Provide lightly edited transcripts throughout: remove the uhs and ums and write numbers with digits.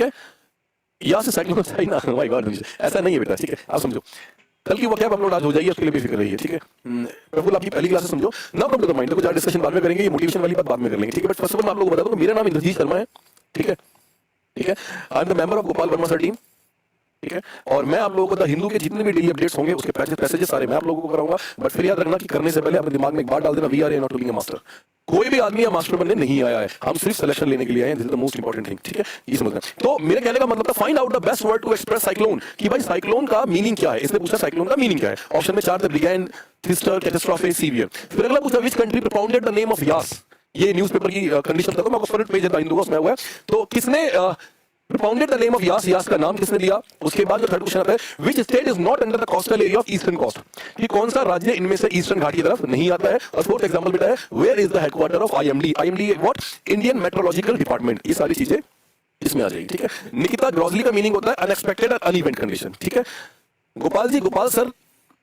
ठीक है, यहाँ से साइक्लोन चाइना, माय गॉड, ऐसा नहीं है बेटा, ठीक है, आप समझो कल की वक्त अपलोड आज हो जाएगी, उसके लिए बेफिक्र रहिए, ठीक है। प्रफुल आपकी पहली क्लास समझो ना, प्रॉब्लम टू द माइंड, कुछ डिस्कशन बाद में करेंगे, ये मोटिवेशन वाली बात बाद में कर लेंगे, ठीक है। बट फर्स्ट ऑफ ऑल मैं आप लोगों को बता दूं, मेरा नाम इंद्रजीत शर्मा है, ठीक है, ठीक है। I am the member of Gopal Verma sir team, ठीक है। और मैं आप लोगों को द हिंदू के जितने भी डेली अपडेट्स होंगे उसके पैसेजेस सारे मैं आप लोगों को कराऊंगा। बट फिर याद रखना कि करने से पहले अपने दिमाग में एक बात डाल देना, we are not being a master. कोई भी आदमी या मास्टर बनने नहीं आया है, हम सिर्फ सिलेक्शन लेने के लिए आए हैं। This is the most important thing, ठीक है, ये समझना। तो मेरे कहने का मतलब था find out the best word to express cyclone, कि भाई साइक्लोन का मीनिंग क्या है। इसने पूछा साइक्लोन का मीनिंग क्या है, ऑप्शन में 4 थे, ब्रिगेड, थ्रिस्टर, कैटास्ट्रोफे, सीवियर। फिर अगला पूछा which country propounded the name of Yaas, ये न्यूज़पेपर की कंडीशन था, तो मैं आपको फ्रंट पेज है हिंदू का, उसमें हुआ है। तो किसने प्रोपाउंडेड द नेम ऑफ यास, यास का नाम किसने दिया। उसके बाद जो थर्ड क्वेश्चन आता है, which state is not under the coastal area of eastern coast, कि कौन सा राज्य इनमें से ईस्टर्न घाट की तरफ नहीं आता है। और फोर्थ एग्जांपल बेटा है, where is the headquarter of IMD, IMD what, Indian meteorological department. ये सारी चीजें इसमें आ जाएगी, ठीक है। निकिता ग्रॉसली का मीनिंग होता है अनएक्सपेक्टेड और अनइवेंट कंडीशन, ठीक है। गोपाल जी, गोपाल सर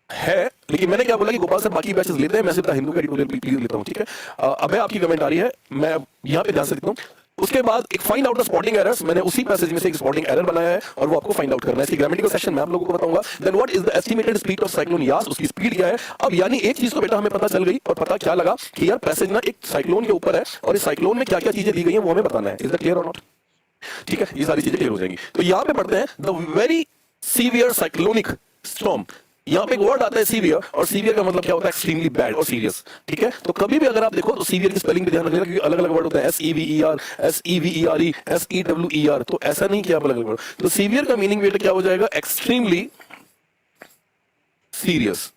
है, लेकिन मैंने क्या बोला कि गोपाल सर बाकी बैचेस लेते हैं, मैं सिर्फ हिंदू का एडिटोरियल प्लीज लेता हूं, ठीक है। अबे आपकी कमेंट आ रही है, मैं यहां पे ध्यान से देखता हूं। उसके बाद एक find out the spotting errors, मैंने उसी पैसेज में से एक स्पॉटिंग एरर बनाया है और वो आपको फाइंड आउट करना है। इसकी ग्रामेटिकल सेक्शन मैं आप लोगों को बताऊंगा। Then what is the estimated speed of cyclone Yaas, उसकी स्पीड क्या है। अब यानी एक चीज तो बेटा हमें पता चल गई, और पता क्या लगा कि यार पैसेज ना एक साइक्लोन के ऊपर है, और इस साइक्लोन में क्या क्या चीजें दी गई हैं वो हमें बताना है। इज दैट क्लियर और नॉट, ठीक है, ये सारी चीजें क्लियर हो जाएंगी। तो यहां पे पढ़ते हैं the very severe cyclonic storm. यहां पे एक वर्ड आता है सीवियर, और सीवियर का मतलब क्या होता है, एक्सट्रीमली बैड और सीरियस, ठीक है। तो कभी भी अगर आप देखो तो सीवियर की स्पेलिंग पे ध्यान रखिएगा, क्योंकि अलग अलग वर्ड होते हैं, SEVER, SEVERE, SEWER, तो ऐसा नहीं किया अलग अलग वर्ड। तो सीवियर का मीनिंग बेटा क्या हो जाएगा, एक्सट्रीमली सीरियस,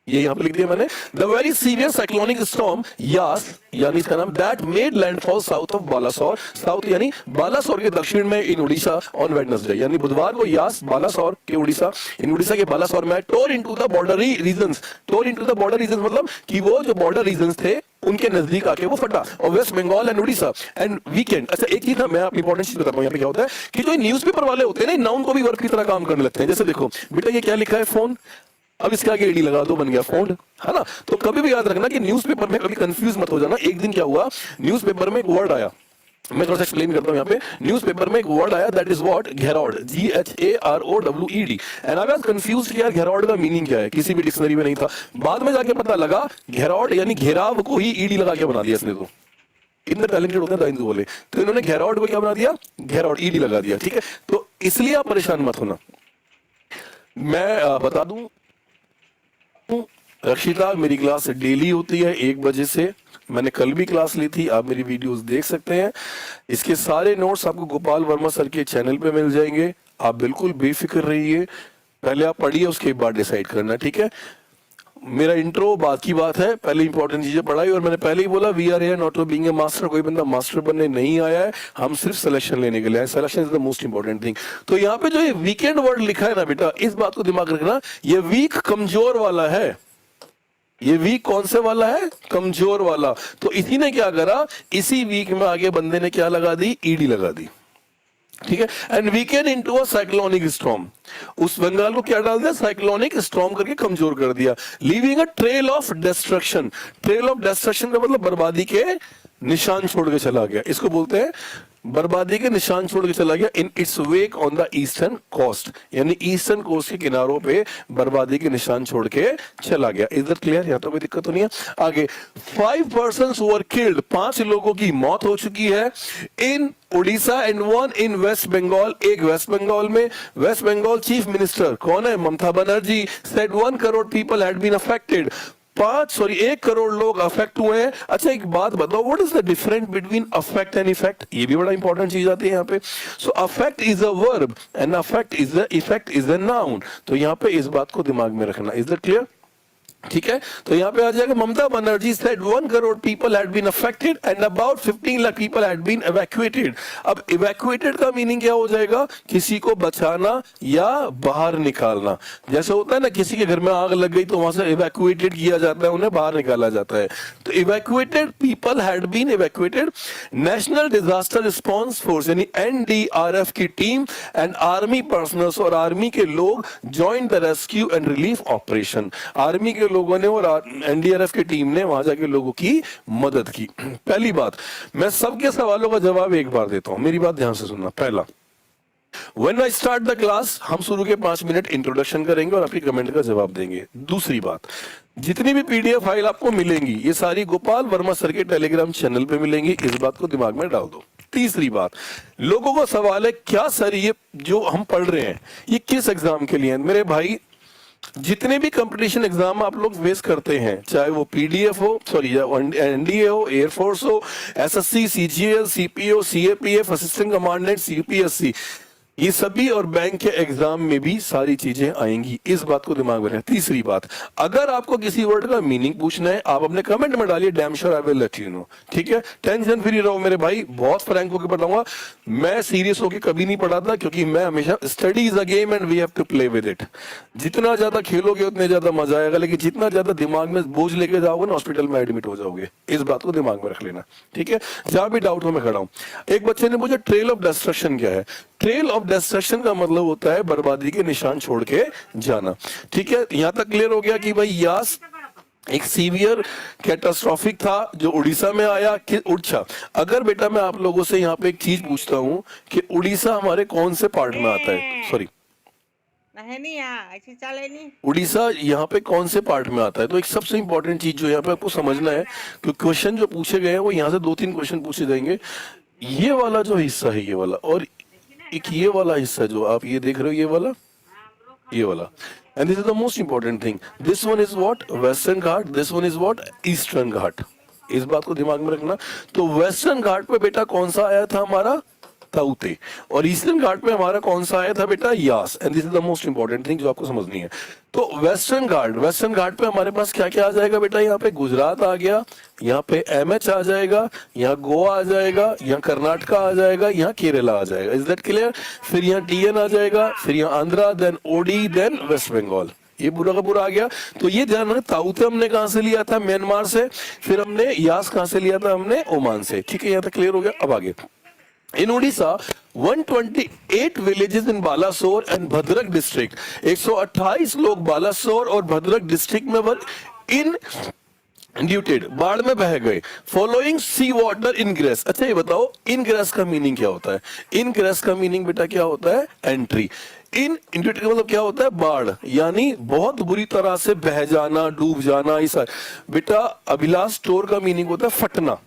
ये यहां पे लिख दिया मैंने। The very severe cyclonic storm Yaas, यानी इसका नाम, that made landfall south of Balasore, south यानी बालासोर के दक्षिण में इन उड़ीसा ऑन वेडनेसडे, यानी बुधवार को यास बालासोर के उड़ीसा, इन उड़ीसा के बालासोर में tore into the boundary regions. Tore into the border regions मतलब कि वो जो बॉर्डर रीजन्स थे उनके नजदीक आके वो फटा, और West Bengal and Orissa and weekend. अच्छा एक चीज ना मैं आपकी इंपॉर्टेंट चीज बताता हूं, यहाँ पे क्या होता है कि जो न्यूज़पेपर वाले होते हैं ना, नाउन को भी वर्ब की तरह काम करने लगते हैं। जैसे देखो बेटा ये क्या लिखा है, फोन, अब इसके आगे एडी लगा दो, बन गया फोन, है ना। तो कभी भी याद रखना कि न्यूज़पेपर में कभी कंफ्यूज मत हो जाना। एक दिन क्या हुआ, न्यूज़पेपर में एक वर्ड आया, मैं थोड़ा सा एक्सप्लेन करता हूं। यहाँ पे न्यूज़पेपर में एक वर्ड आया, that is what, gheraoed, GHAROWED, and I was confused कि यार घेरौड का मीनिंग क्या है, किसी भी डिक्शनरी में नहीं था। बाद में जाके पता लगा घेरौड यानी घेराव को ही ईडी लगा के बना दिया इसने। तो इतने टैलेंटेड होते हैं हिंदू बोले, तो इन्होंने घेरौड को क्या बना दिया, घेरौड ईडी लगा दिया, ठीक है। तो इसलिए आप परेशान मत होना। मैं बता दूं, रक्षिता मेरी क्लास डेली होती है 1 बजे से, मैंने कल भी क्लास ली थी, आप मेरी वीडियोस देख सकते हैं। इसके सारे नोट्स आपको गोपाल वर्मा सर के चैनल पे मिल जाएंगे, आप बिल्कुल बेफिक्र रहिए। पहले आप पढ़िए, उसके बाद डिसाइड करना, ठीक है। मेरा इंट्रो बात की बात है, पहले इंपॉर्टेंट चीजें पढ़ाई, और मैंने पहले ही बोला we are here not to being a master. कोई बंदा मास्टर बनने नहीं आया है, हम सिर्फ सिलेक्शन लेने के लिए आए। Selection is the most important thing. तो यहाँ पे जो ये वीकेंड वर्ड लिखा है ना बेटा, इस बात को दिमाग रखना, ये वीक कमजोर वाला है। ये वीक कौन से वाला है, कमजोर वाला। तो इसी ने क्या करा, इसी वीक में आगे बंदे ने क्या लगा दी, ईडी लगा दी, ठीक है। And weekend into a cyclonic storm, उस बंगाल को क्या डाल दिया, साइक्लोनिक स्टॉर्म करके कमजोर कर दिया। Leaving a trail of destruction, trail of destruction का मतलब बर्बादी के निशान छोड़ के चला गया, इसको बोलते हैं बर्बादी के निशान छोड़ के चला गया। In its wake on the eastern coast, यानी ईस्टर्न कोस्ट के किनारों पे बर्बादी के निशान छोड़ के चला गया। इज दैट क्लियर, यहाँ तो कोई दिक्कत तो नहीं है। आगे 5 persons वर किल्ड, 5 लोगों की मौत हो चुकी है in Orissa and 1 in West Bengal, एक वेस्ट बंगाल में। वेस्ट बंगाल चीफ मिनिस्टर कौन है, Mamata Banerjee, said 1 crore people had been affected, 1 crore लोग अफेक्ट हुए हैं। अच्छा एक बात बताओ, what is the difference between affect and effect, ये भी बड़ा इंपॉर्टेंट चीज आती है यहाँ पे। So affect is a verb and affect is the effect is a noun. तो यहाँ पे इस बात को दिमाग में रखना। इज दैट क्लियर, ठीक है। तो यहाँ पे आ जाएगा, Mamata Banerjee said 1 crore people had been affected and about 15 lakh people had been evacuated. अब इवैक्यूएटेड का मीनिंग क्या हो जाएगा, किसी को बचाना या बाहर निकालना। जैसे होता है ना, किसी के घर में आग लग गई तो वहां से इवैक्यूएटेड किया जाता है, उन्हें बाहर निकाला जाता है। तो evacuated people had been evacuated. National disaster response force यानी NDRF की टीम एंड आर्मी पर्सनल्स, और आर्मी के लोग join the rescue and relief operation. Army के लोगों ने और NDRF की टीम ने वहां जाके लोगों की मदद की। पहली बात, मैं सबके सवालों का जवाब एक बार देता हूं, मेरी बात ध्यान से सुनना। पहला, when I start the class, हम शुरू के 5 मिनट इंट्रोडक्शन करेंगे और आपकी कमेंट का जवाब देंगे। दूसरी बात, जितनी भी पीडीएफ फाइल आपको मिलेंगी ये सारी गोपाल वर्मा सर के टेलीग्राम चैनल पे मिलेंगी, इस बात को दिमाग में डाल दो। तीसरी बात, लोगों को सवाल है क्या सर ये जो हम पढ़ रहे हैं ये किस एग्जाम के लिए है? मेरे भाई, जितने भी कंपटीशन एग्जाम आप लोग फेस करते हैं, चाहे वो पीडीएफ हो, सॉरी एनडीए हो, एयरफोर्स हो, SSC, CGL, CPO, CAPF, assistant commandant, UPSC, ये सभी और बैंक के एग्जाम में भी सारी चीजें आएंगी, इस बात को दिमाग में रखें। तीसरी बात, अगर आपको किसी वर्ड का मीनिंग पूछना है आप अपने कमेंट में डालिए, damn sure I will let you know. ठीक है, टेंशन फ्री रहो मेरे भाई, बहुत फ्रैंक होकर बताऊंगा। मैं सीरियस होकर कभी नहीं पढ़ाता, क्योंकि मैं हमेशा, study is a game and we have to play with it. जितना ज्यादा खेलोगे उतने ज्यादा मजा आएगा, लेकिन जितना ज्यादा दिमाग में बोझ लेके जाओगे ना हॉस्पिटल में एडमिट हो जाओगे, इस बात को दिमाग में रख लेना। ठीक है, जहां भी डाउट हो मैं खड़ा हूं। एक बच्चे ने पूछा ट्रेल ऑफ डिस्ट्रक्शन क्या है? ट्रेल ऑफ डिस्ट्रक्शन का मतलब होता है बर्बादी के निशान छोड़ के जाना। ठीक है, यहां तक क्लियर हो गया कि भाई यास एक सीवियर कैटास्ट्रॉफिक था जो उड़ीसा में आया कि उड़ीसा। अगर बेटा मैं आप लोगों से यहाँ पे एक चीज पूछता हूँ कि उड़ीसा हमारे कौन से पार्ट में आता है? सॉरी, ऐसी चाले नहीं। उड़ीसा यहाँ पे कौन से पार्ट में आता है? तो एक सबसे इंपॉर्टेंट चीज जो यहाँ पे आपको समझना है, कि क्वेश्चन जो पूछे गए हैं वो यहाँ से 2-3 क्वेश्चन पूछे जाएंगे। ये वाला जो हिस्सा है, ये वाला, और एक ये वाला हिस्सा जो आप ये देख रहे हो, ये वाला, and this is the most important thing. This one is what? Western Ghat. This one is what? Eastern Ghat. इस बात को दिमाग में रखना। तो वेस्टर्न घाट पे बेटा कौन सा आया था? हमारा ताउते। और ईस्टर्न घाट में हमारा कौन सा आया था बेटा? Yaas. And this is the most important thing जो आपको समझनी है। तो वेस्टर्न घाट पे हमारे पास क्या क्या आ जाएगा बेटा? यहाँ पे गुजरात आ गया, यहाँ पे एमएच आ जाएगा, यहाँ गोवा आ जाएगा, यहाँ कर्नाटका आ जाएगा, यहाँ केरला आ जाएगा। Is that clear? फिर यहाँ टीएन आ जाएगा, फिर यहाँ आंध्रा, देन ओडी, देन वेस्ट बंगाल। ये पूरा का पूरा आ गया। तो ये ध्यान रखना, ताउते हमने कहां से लिया था? म्यांमार से। फिर हमने यास कहां से लिया था? हमने ओमान से। ठीक है, यहाँ तक क्लियर हो गया। अब आगे, in Orissa 128 villages in Balasore and Bhadrak district, 128 लोग बालासोर और भद्रक डिस्ट्रिक्ट में वर इन ड्यूटेड, बाढ़ में बह गए, फॉलोइंग सी वाटर इनग्रेस। अच्छा ये बताओ इनग्रेस का मीनिंग क्या होता है? इनग्रेस का मीनिंग बेटा क्या होता है? एंट्री। इन इंड्यूटेड का मतलब क्या होता है? बाढ़, यानी बहुत बुरी तरह से बह जाना, डूब जाना। ऐसा बेटा अभिलाष टोर का मीनिंग होता है फटना,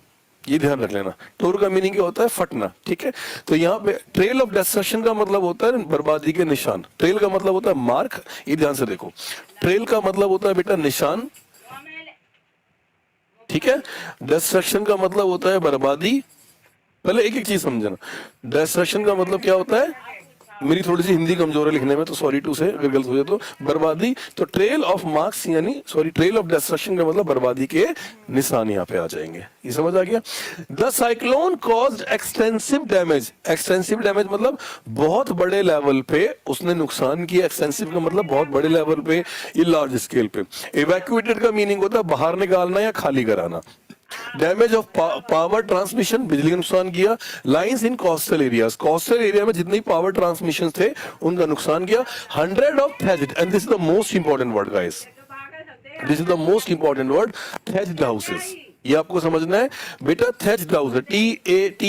ये ध्यान रख लेना। टोर का मीनिंग क्या होता है? फटना। ठीक है, तो यहाँ पे ट्रेल ऑफ डिस्ट्रक्शन का मतलब होता है बर्बादी के निशान। ट्रेल का मतलब होता है मार्क, ये ध्यान से देखो। ट्रेल का मतलब होता है बेटा निशान, ठीक है। डिस्ट्रक्शन का मतलब होता है बर्बादी। पहले एक एक चीज समझना, डिस्ट्रक्शन का मतलब क्या होता है? मेरी थोड़ी सी हिंदी कमजोर है लिखने में, तो सॉरी टू से अगर गलत हो जाए तो। बर्बादी, तो ट्रेल ऑफ मार्क्स यानी सॉरी ट्रेल ऑफ डिस्ट्रक्शन का मतलब बर्बादी के निशान यहाँ पे आ जाएंगे। ये समझ आ गया? The cyclone caused extensive damage. Extensive damage मतलब बहुत बड़े लेवल पे उसने नुकसान किया। एक्सटेंसिव का मतलब बहुत बड़े लेवल पे, ये लार्ज स्केल पे। इवैक्यूएटेड का मीनिंग होता है बाहर निकालना या खाली कराना। डैमेज ऑफ पावर ट्रांसमिशन, बिजली का नुकसान किया। Lines in coastal areas, coastal area में जितने पावर ट्रांसमिशन थे उनका नुकसान किया। 100 of thatched, and this is the most important word guys, this is the most important word, thatched houses. ये आपको समझना है बेटा। Thatched house, THED,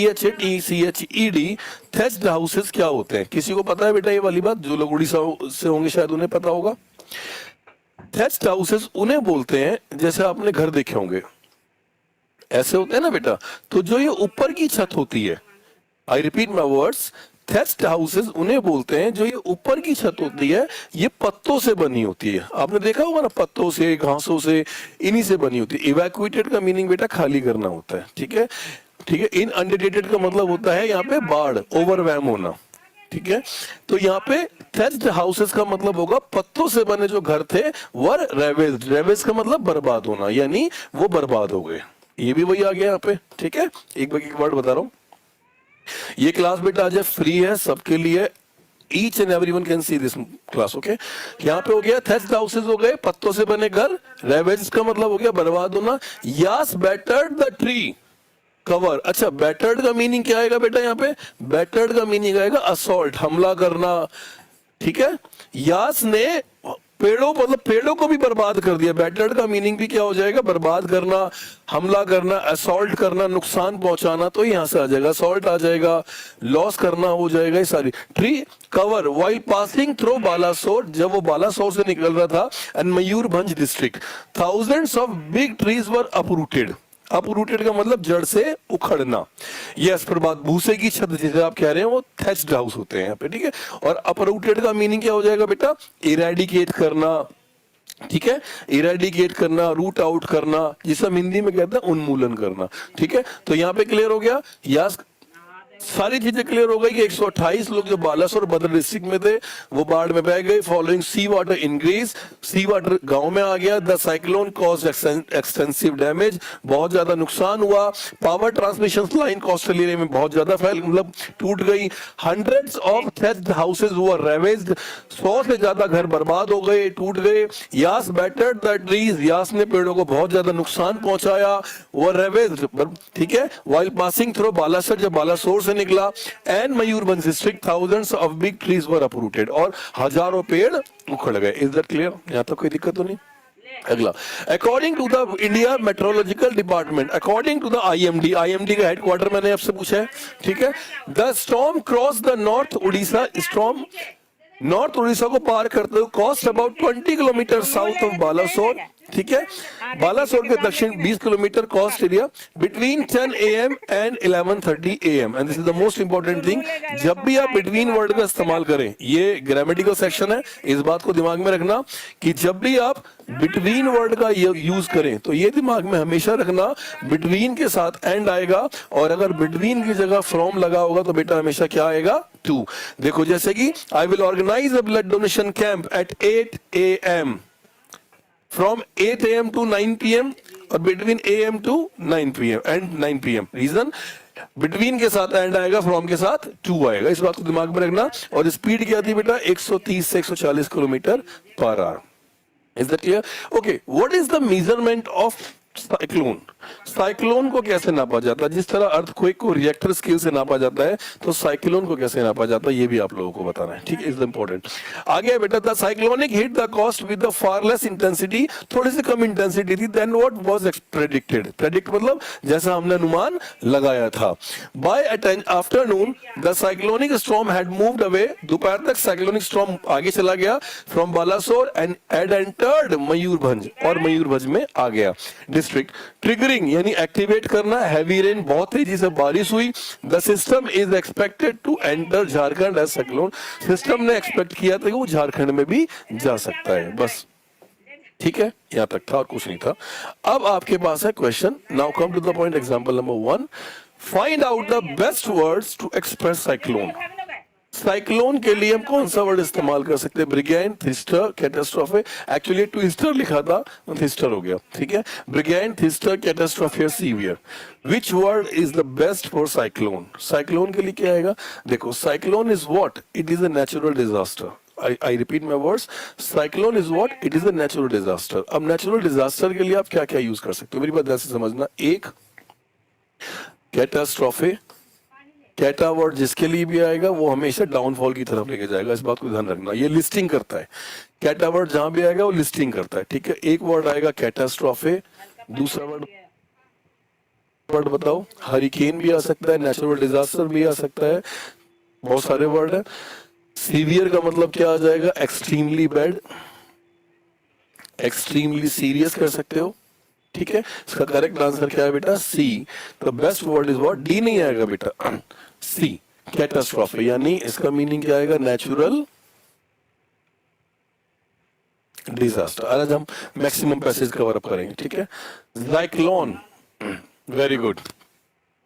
thatched houses क्या होते हैं? किसी को पता है बेटा ये वाली बात? जो लोग उड़ीसा से होंगे शायद उन्हें पता होगा। थेज्ड हाउसेस उन्हें बोलते हैं, जैसे आपने घर देखे होंगे ऐसे होते हैं ना बेटा, तो जो ये ऊपर की छत होती है, I repeat my words, test houses उन्हें बोलते हैं जो ये ऊपर की छत होती है, ये पत्तों से बनी होती है। आपने देखा होगा ना, पत्तों से, घासों से, इन्हीं से बनी होती है। इवैक्यूएटेड का मीनिंग बेटा खाली करना होता है। ठीक है, ठीक है। इनअंडेटेड का मतलब होता है यहाँ पे बाढ़, ओवरवेम होना। ठीक है, तो यहाँ पे थेज्ड हाउसेस का मतलब होगा पत्तों से बने जो घर थे, वर रेवेज्ड। रेवेज्ड का मतलब बर्बाद होना, यानी वो बर्बाद हो गए। ये भी वही आ गया यहाँ पे। ठीक है, एक वर्ड बता रहा हूं। ये क्लास बेटा आज फ्री है सबके लिए, each and everyone can see this class. Okay, यहाँ पे हो गया थेज्ड हाउसेस हो गए पत्तों से बने घर। रेवेज का मतलब हो गया बर्बाद होना। यास बैटर्ड द ट्री कवर। अच्छा, बैटर्ड का मीनिंग क्या आएगा बेटा? यहाँ पे बैटर्ड का मीनिंग आएगा असॉल्ट, हमला करना। ठीक है, यास ने पेड़ों मतलब पेड़ों को भी बर्बाद कर दिया। बैटर्ड का मीनिंग भी क्या हो जाएगा? बर्बाद करना, हमला करना, असॉल्ट करना, नुकसान पहुंचाना, तो यहां से आ जाएगा असॉल्ट आ जाएगा, लॉस करना हो जाएगा ये सारी। Tree cover while passing through Balasore, जब वो बालासोर से निकल रहा था, and Mayurbhanj district, thousands of big trees were uprooted. Uprooted का मतलब जड़ से उखड़ना। यस प्रभात, भूसे की छत जिसे आप कह रहे हैं वो थैच्ड हाउस होते हैं यहाँ पे, ठीक है। और अपरूटेड का मीनिंग क्या हो जाएगा बेटा? इरेडिकेट करना, ठीक है, इरेडिकेट करना, रूट आउट करना, जिसे हम हिंदी में कहते हैं उन्मूलन करना, ठीक है। तो यहाँ पे क्लियर हो गया। यस सारी चीजें क्लियर हो गई कि 128 लोग जो बालासोर बद्र डिस्ट्रिक्ट में थे वो बाढ़ में बह गए। फॉलोइंग सी वाटर इंक्रीज, सी वाटर गांव में आ गया। The cyclone cause extensive damage, बहुत ज्यादा नुकसान हुआ। Power transmission line coastal area में बहुत ज्यादा फैल मतलब टूट गई। हंड्रेड्स ऑफ थ्रेस्ड हाउसेज वर रेवेज्ड, 100 से ज्यादा घर बर्बाद हो गए, टूट गए। यास बैटर्ड द ट्रीज, यास ने पेड़ों को बहुत ज्यादा नुकसान पहुंचाया। वो रेवेज्ड, ठीक है, व्हाइल पासिंग थ्रू बालासोर, जब बालासोर से निकला, and Mayurbhanj district, thousands of big trees were uprooted, और हजारों पेड़ उखड़ गए। Is that clear? यहां तक कोई दिक्कत तो नहीं? अगला, according to the India meteorological department, according to the IMD, IMD का हेडक्वार्टर मैंने आपसे पूछा है, ठीक है। The storm cross the north Orissa, storm north Orissa को पार करते हुए coast about 20 kilometre south of Balasore, ठीक है। बालासोर के दक्षिण 20 kilometre cost area between 10 AM and 11:30 AM, and this is the most important thing. जब भी आप बिटवीन वर्ड का इस्तेमाल करें, ये ग्रामेटिकल सेक्शन है, इस बात को दिमाग में रखना कि जब भी आप बिटवीन वर्ड का यूज करें तो ये दिमाग में हमेशा रखना बिटवीन के साथ एंड आएगा, और अगर बिटवीन की जगह फ्रॉम लगा होगा तो बेटा हमेशा क्या आएगा? टू। देखो जैसे कि I will organise a blood donation camp at 8 AM, from 8 AM to 9 PM, और between AM to 9 PM and 9 PM। Reason, between के साथ एंड आएगा, फ्रॉम के साथ टू आएगा, इस बात को दिमाग में रखना। और स्पीड क्या थी बेटा? 130 से 140 kilometre per hour. Is that clear? Okay, what is the measurement of cyclone? Cyclone को कैसे नापा जाता है? जिस तरह अर्थक्वेक को रिएक्टर स्केल से नापा जाता है, तो साइक्लोन को कैसे नापा जाता है ये भी आप लोगों को बताना है, ठीक है। Is important. आगे बेटा, the cyclonic hit the coast with the far less intensity, थोड़ी सी कम इंटेंसिटी थी then what was predicted. Predict मतलब जैसा हमने अनुमान लगाया था। By afternoon the cyclonic storm had moved away, दोपहर तक साइक्लोनिक स्टॉर्म आगे चला गया from Balasore and had entered Mayurbhanj, और मयूरभंज में आ गया डिस्ट्रिक्ट। ट्रिगरिंग यानी एक्टिवेट करना, हैवी रेन, बहुत तेजी से बारिश हुई। The system is expected to enter Jharkhand as cyclone, system ने एक्सपेक्ट किया था कि वो झारखंड में भी जा सकता है, बस ठीक है, यहां तक था और कुछ नहीं था। अब आपके पास है question, now come to the point, example number 1, find out the best words to express cyclone. Cyclone के लिए हम कौन सा वर्ड इस्तेमाल कर सकते हैं? Brigade, twister, catastrophe. Actually twister लिखा था, थिस्टर हो गया, ठीक है। Brigade, twister, catastrophe, severe. Which word is the best for cyclone? Cyclone के लिए क्या आएगा? देखो, cyclone is what? It is a natural disaster. I repeat my words. Cyclone is what? It is a natural disaster. अब natural disaster के लिए आप क्या क्या यूज कर सकते हो? मेरी बात ध्यान से समझना। एक, कैटास्ट्रोफे, कैटा वर्ड जिसके लिए भी आएगा वो हमेशा डाउनफॉल की तरफ लेके जाएगा, इस बात को ध्यान रखना। ये लिस्टिंग करता है, कैटा वर्ड जहां भी आएगा वो लिस्टिंग करता है, ठीक है। एक वर्ड आएगा कैटास्ट्रोफे, दूसरा वर्ड बताओ। हरिकेन भी आ सकता है, नेचुरल डिजास्टर भी आ सकता है, बहुत सारे वर्ड है। सीवियर का मतलब क्या आ जाएगा? एक्सट्रीमली बैड, एक्सट्रीमली सीरियस कर सकते हो, ठीक है। इसका करेक्ट आंसर क्या है बेटा? C. The best word is what? D नहीं आएगा बेटा, सी, कैटास्ट्रोफे, यानी इसका मीनिंग क्या आएगा? Natural disaster. आज हम मैक्सिमम पैसेज कवर अप करेंगे, ठीक है। साइक्लोन, वेरी गुड,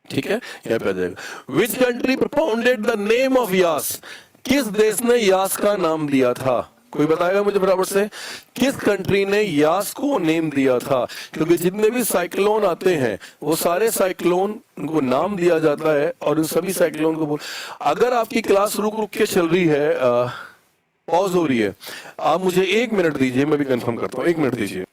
ठीक है, यहाँ पे आ जाएगा। Which country propounded the name of Yaas? किस देश ने यास का नाम दिया था? कोई बताएगा मुझे बराबर से? किस कंट्री ने यास को नेम दिया था? क्योंकि जितने भी साइक्लोन आते हैं वो सारे साइक्लोन को नाम दिया जाता है, और उन सभी साइक्लोन को अगर आपकी क्लास रुक रुक के चल रही है, पॉज हो रही है, आप मुझे 1 मिनट दीजिए, मैं भी कंफर्म करता हूँ, 1 मिनट दीजिए।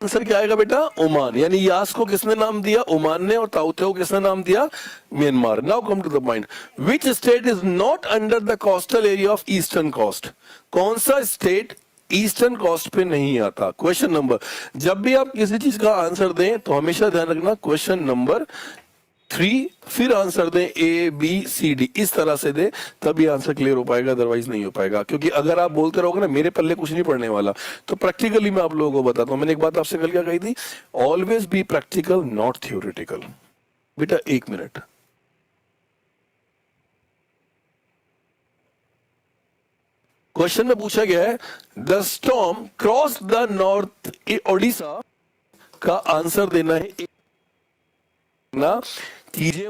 आंसर क्या आएगा बेटा? ओमान। यानी यास को किसने नाम दिया? ओमान ने। और ताउते को किसने नाम दिया? Myanmar. Now come to the point, which state is not under the coastal area of eastern coast? कौन सा स्टेट ईस्टर्न कोस्ट पे नहीं आता? क्वेश्चन नंबर, जब भी आप किसी चीज का आंसर दें तो हमेशा ध्यान रखना क्वेश्चन नंबर 3, फिर आंसर दें ए बी सी डी, इस तरह से दे, तभी आंसर क्लियर हो पाएगा, अदरवाइज नहीं हो पाएगा। क्योंकि अगर आप बोलते रहोगे ना मेरे पल्ले कुछ नहीं पड़ने वाला, तो प्रैक्टिकली मैं आप लोगों को बताता हूं। मैंने एक बात आपसे कल क्या कही थी? Always be practical not theoretical. बेटा 1 मिनट, क्वेश्चन में पूछा गया है the storm cross the north Odisha, का आंसर देना है ना चीजें।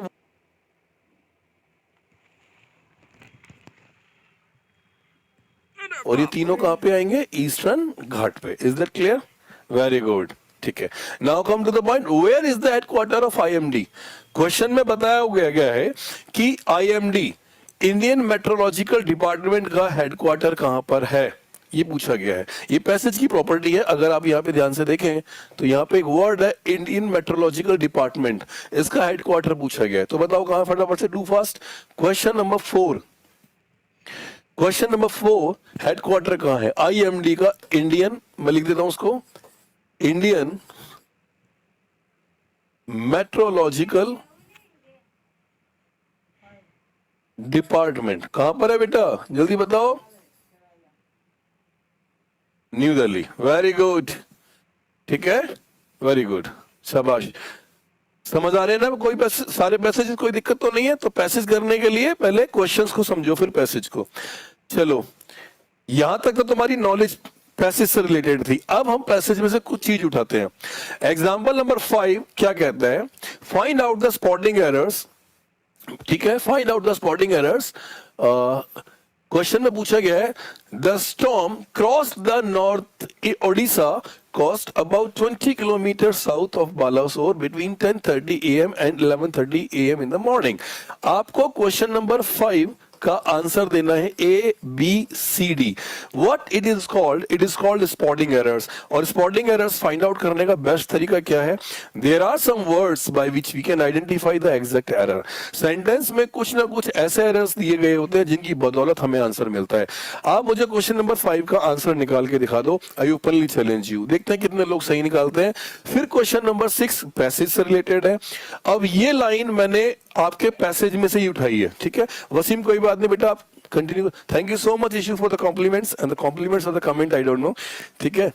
और ये तीनों कहां पे आएंगे? ईस्टर्न घाट पे। Is that clear? Very good, ठीक है। Now come to the point, where is the headquarter of IMD? Question में बताया गया है कि आईएमडी इंडियन मेट्रोलॉजिकल डिपार्टमेंट का हेडक्वार्टर कहां पर है, ये पूछा गया है। ये पैसेज की प्रॉपर्टी है। अगर आप यहाँ पे ध्यान से देखें तो यहाँ पे एक वर्ड है इंडियन मेट्रोलॉजिकल डिपार्टमेंट, इसका हेडक्वार्टर पूछा गया है। तो बताओ कहां? फटाफट से do fast. Question number 4, question number 4, headquarter कहां है आईएमडी का? इंडियन, मैं लिख देता हूं उसको, इंडियन मेट्रोलॉजिकल डिपार्टमेंट कहां पर है बेटा? जल्दी बताओ। न्यू दिल्ली। वेरी गुड, ठीक है, वेरी गुड, शाबाश। समझ आ रहे हैं ना? कोई सारे पैसेज, कोई दिक्कत तो नहीं है? तो पैसेज करने के लिए पहले क्वेश्चंस को समझो फिर पैसेज को। चलो, यहां तक तो तुम्हारी नॉलेज पैसेज से रिलेटेड थी। अब हम पैसेज में से कुछ चीज उठाते हैं। एग्जाम्पल नंबर 5 क्या कहता है? Find out the spotting errors, ठीक है, find out the spotting errors. Question में पूछा गया है the storm cross the north Odisha cost about 20 kilometers south of Balasore between 10:30 a.m. and 11:30 a.m. in the morning. आपको क्वेश्चन नंबर 5 का answer देना है A B C D. What it is called? It is called spotting errors. और spotting errors find out करने का best तरीका क्या है? There are some words by which we can identify the exact error. Sentence में कुछ ना कुछ ऐसे एरर्स दिए गए होते हैं जिनकी बदौलत हमें आंसर मिलता है। आप मुझे क्वेश्चन नंबर 5 का आंसर निकाल के दिखा दो। आई ओपनली चैलेंज यू। देखते हैं कितने लोग सही निकालते हैं। फिर क्वेश्चन नंबर 6 पैसेज से रिलेटेड है। अब ये लाइन मैंने आपके पैसेज में से ही उठाई है, ठीक है। वसीम कोई बात नहीं बेटा, आप continue. Thank you so much issue for the compliments and the compliments of the comment, I don't know, ठीक है।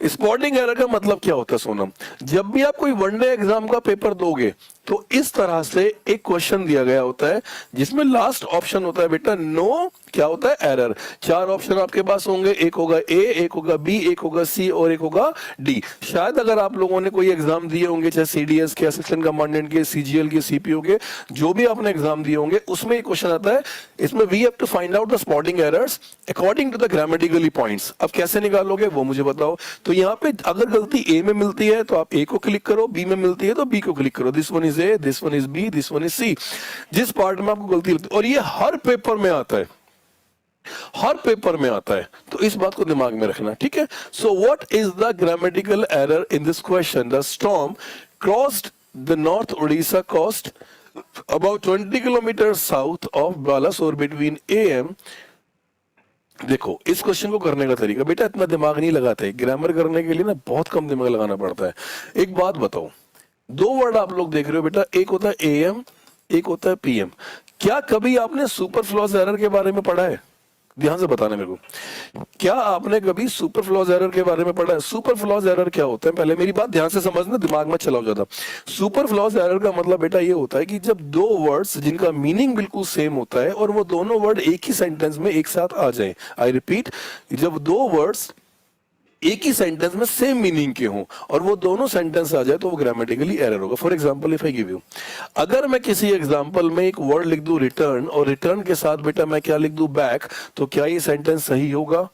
स्पॉटिंग एरर का मतलब क्या होता है सोनम? जब भी आप कोई वनडे एग्जाम का पेपर दोगे तो इस तरह से एक क्वेश्चन दिया गया होता है जिसमें लास्ट ऑप्शन होता है बेटा नो, क्या होता है? एरर। 4 ऑप्शन आपके पास होंगे, एक होगा ए, एक होगा बी, एक होगा सी और एक होगा डी। शायद अगर आप लोगों ने कोई एग्जाम दिए होंगे, चाहे सीडीएस के, असिस्टेंट कमांडेंट के, सीजीएल के, सीपीओ के, जो भी आपने एग्जाम दिए होंगे उसमें एक क्वेश्चन आता है। इसमें we have to find out the spotting errors according to the grammatically points. अब कैसे निकालोगे वो मुझे बताओ। तो यहाँ पे अगर गलती ए में मिलती है तो आप ए को क्लिक करो, बी में मिलती है तो बी को क्लिक करो। This one is A, this one is B, this one is C. जिस पार्ट में आपको गलती लगती है, और ये हर पेपर में आता है, हर पेपर में आता है, तो इस बात को दिमाग में रखना, ठीक है। So what is the grammatical error in this question? The storm crossed the north Odisha coast about 20 kilometre south of Balasore between AM। देखो इस क्वेश्चन को करने का तरीका बेटा, इतना दिमाग नहीं लगाते। ग्रामर करने के लिए ना बहुत कम दिमाग लगाना पड़ता है। एक बात बताओ, 2 वर्ड आप लोग देख रहे हो बेटा, एक होता है AM, एक होता है PM। क्या कभी आपने सुपरफ्लूअस एरर के बारे में पढ़ा है? ध्यान से बताना मेरे को, क्या आपने कभी सुपरफ्लूअस एरर के बारे में पढ़ा है? सुपरफ्लूअस एरर क्या होता है? पहले मेरी बात ध्यान से समझना, दिमाग में चलाओ ज्यादा। सुपरफ्लूअस एरर का मतलब बेटा ये होता है कि जब 2 वर्ड्स जिनका मीनिंग बिल्कुल सेम होता है और वो दोनों वर्ड एक ही सेंटेंस में एक साथ आ जाएं। आई रिपीट, जब 2 वर्ड्स एक ही सेंटेंस में सेम मीनिंग के हों और वो दोनों सेंटेंस आ जाए तो वो ग्रामेटिकली एरर होगा। For example if I give you, अगर मैं किसी एग्जांपल में एक वर्ड लिख दूं रिटर्न और रिटर्न के साथ बेटा मैं क्या लिख दूं? बैक, तो क्या ये सेंटेंस सही होगा?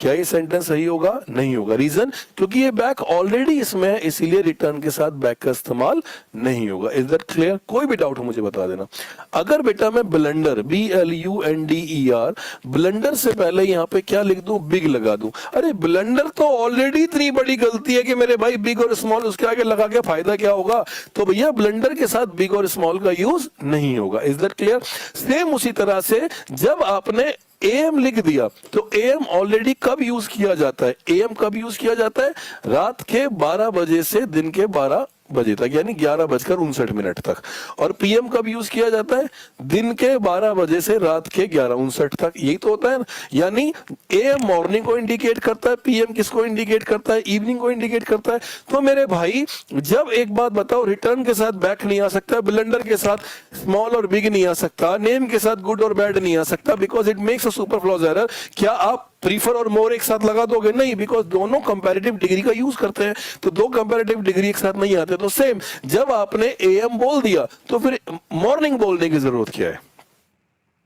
क्या ये सेंटेंस सही होगा? नहीं होगा। रीजन, क्योंकि ये बैक ऑलरेडी इसमें है, इसीलिए रिटर्न के साथ बैक का इस्तेमाल नहीं होगा। Is that clear? कोई भी डाउट हो मुझे बता देना। अगर बेटा मैं ब्लंडर, BLUNDER, ब्लंडर से पहले यहाँ पे क्या लिख दूं? बिग लगा दूं। अरे ब्लंडर तो ऑलरेडी इतनी बड़ी गलती है कि मेरे भाई बिग और स्मॉल उसके आगे लगा के फायदा क्या होगा? तो भैया ब्लंडर के साथ बिग और स्मॉल का यूज नहीं होगा। Is that clear? सेम उसी तरह से जब आपने AM लिख दिया तो AM ऑलरेडी कब यूज किया जाता है? AM कब यूज किया जाता है? रात के 12 बजे से दिन के 12 बजे तक, यानी 11:59 तक। और PM कब यूज किया जाता है? दिन के 12 बजे से रात के 11:59 तक। यही तो होता है ना। यानी AM मॉर्निंग को इंडिकेट करता है, PM किसको इंडिकेट करता है? इवनिंग को इंडिकेट करता है। तो मेरे भाई जब, एक बात बताओ, रिटर्न के साथ बैक नहीं आ सकता, ब्लंडर के साथ स्मॉल और बिग नहीं आ सकता, नेम के साथ गुड और बैड नहीं आ सकता, because it makes a superfluous error. क्या आप प्रीफर और मोर एक साथ लगा दोगे? नहीं, बिकॉज दोनों कंपैरेटिव डिग्री का यूज करते हैं, तो दो कंपैरेटिव डिग्री एक साथ नहीं आते। तो सेम, जब आपने AM बोल दिया तो फिर मॉर्निंग बोलने की जरूरत क्या है?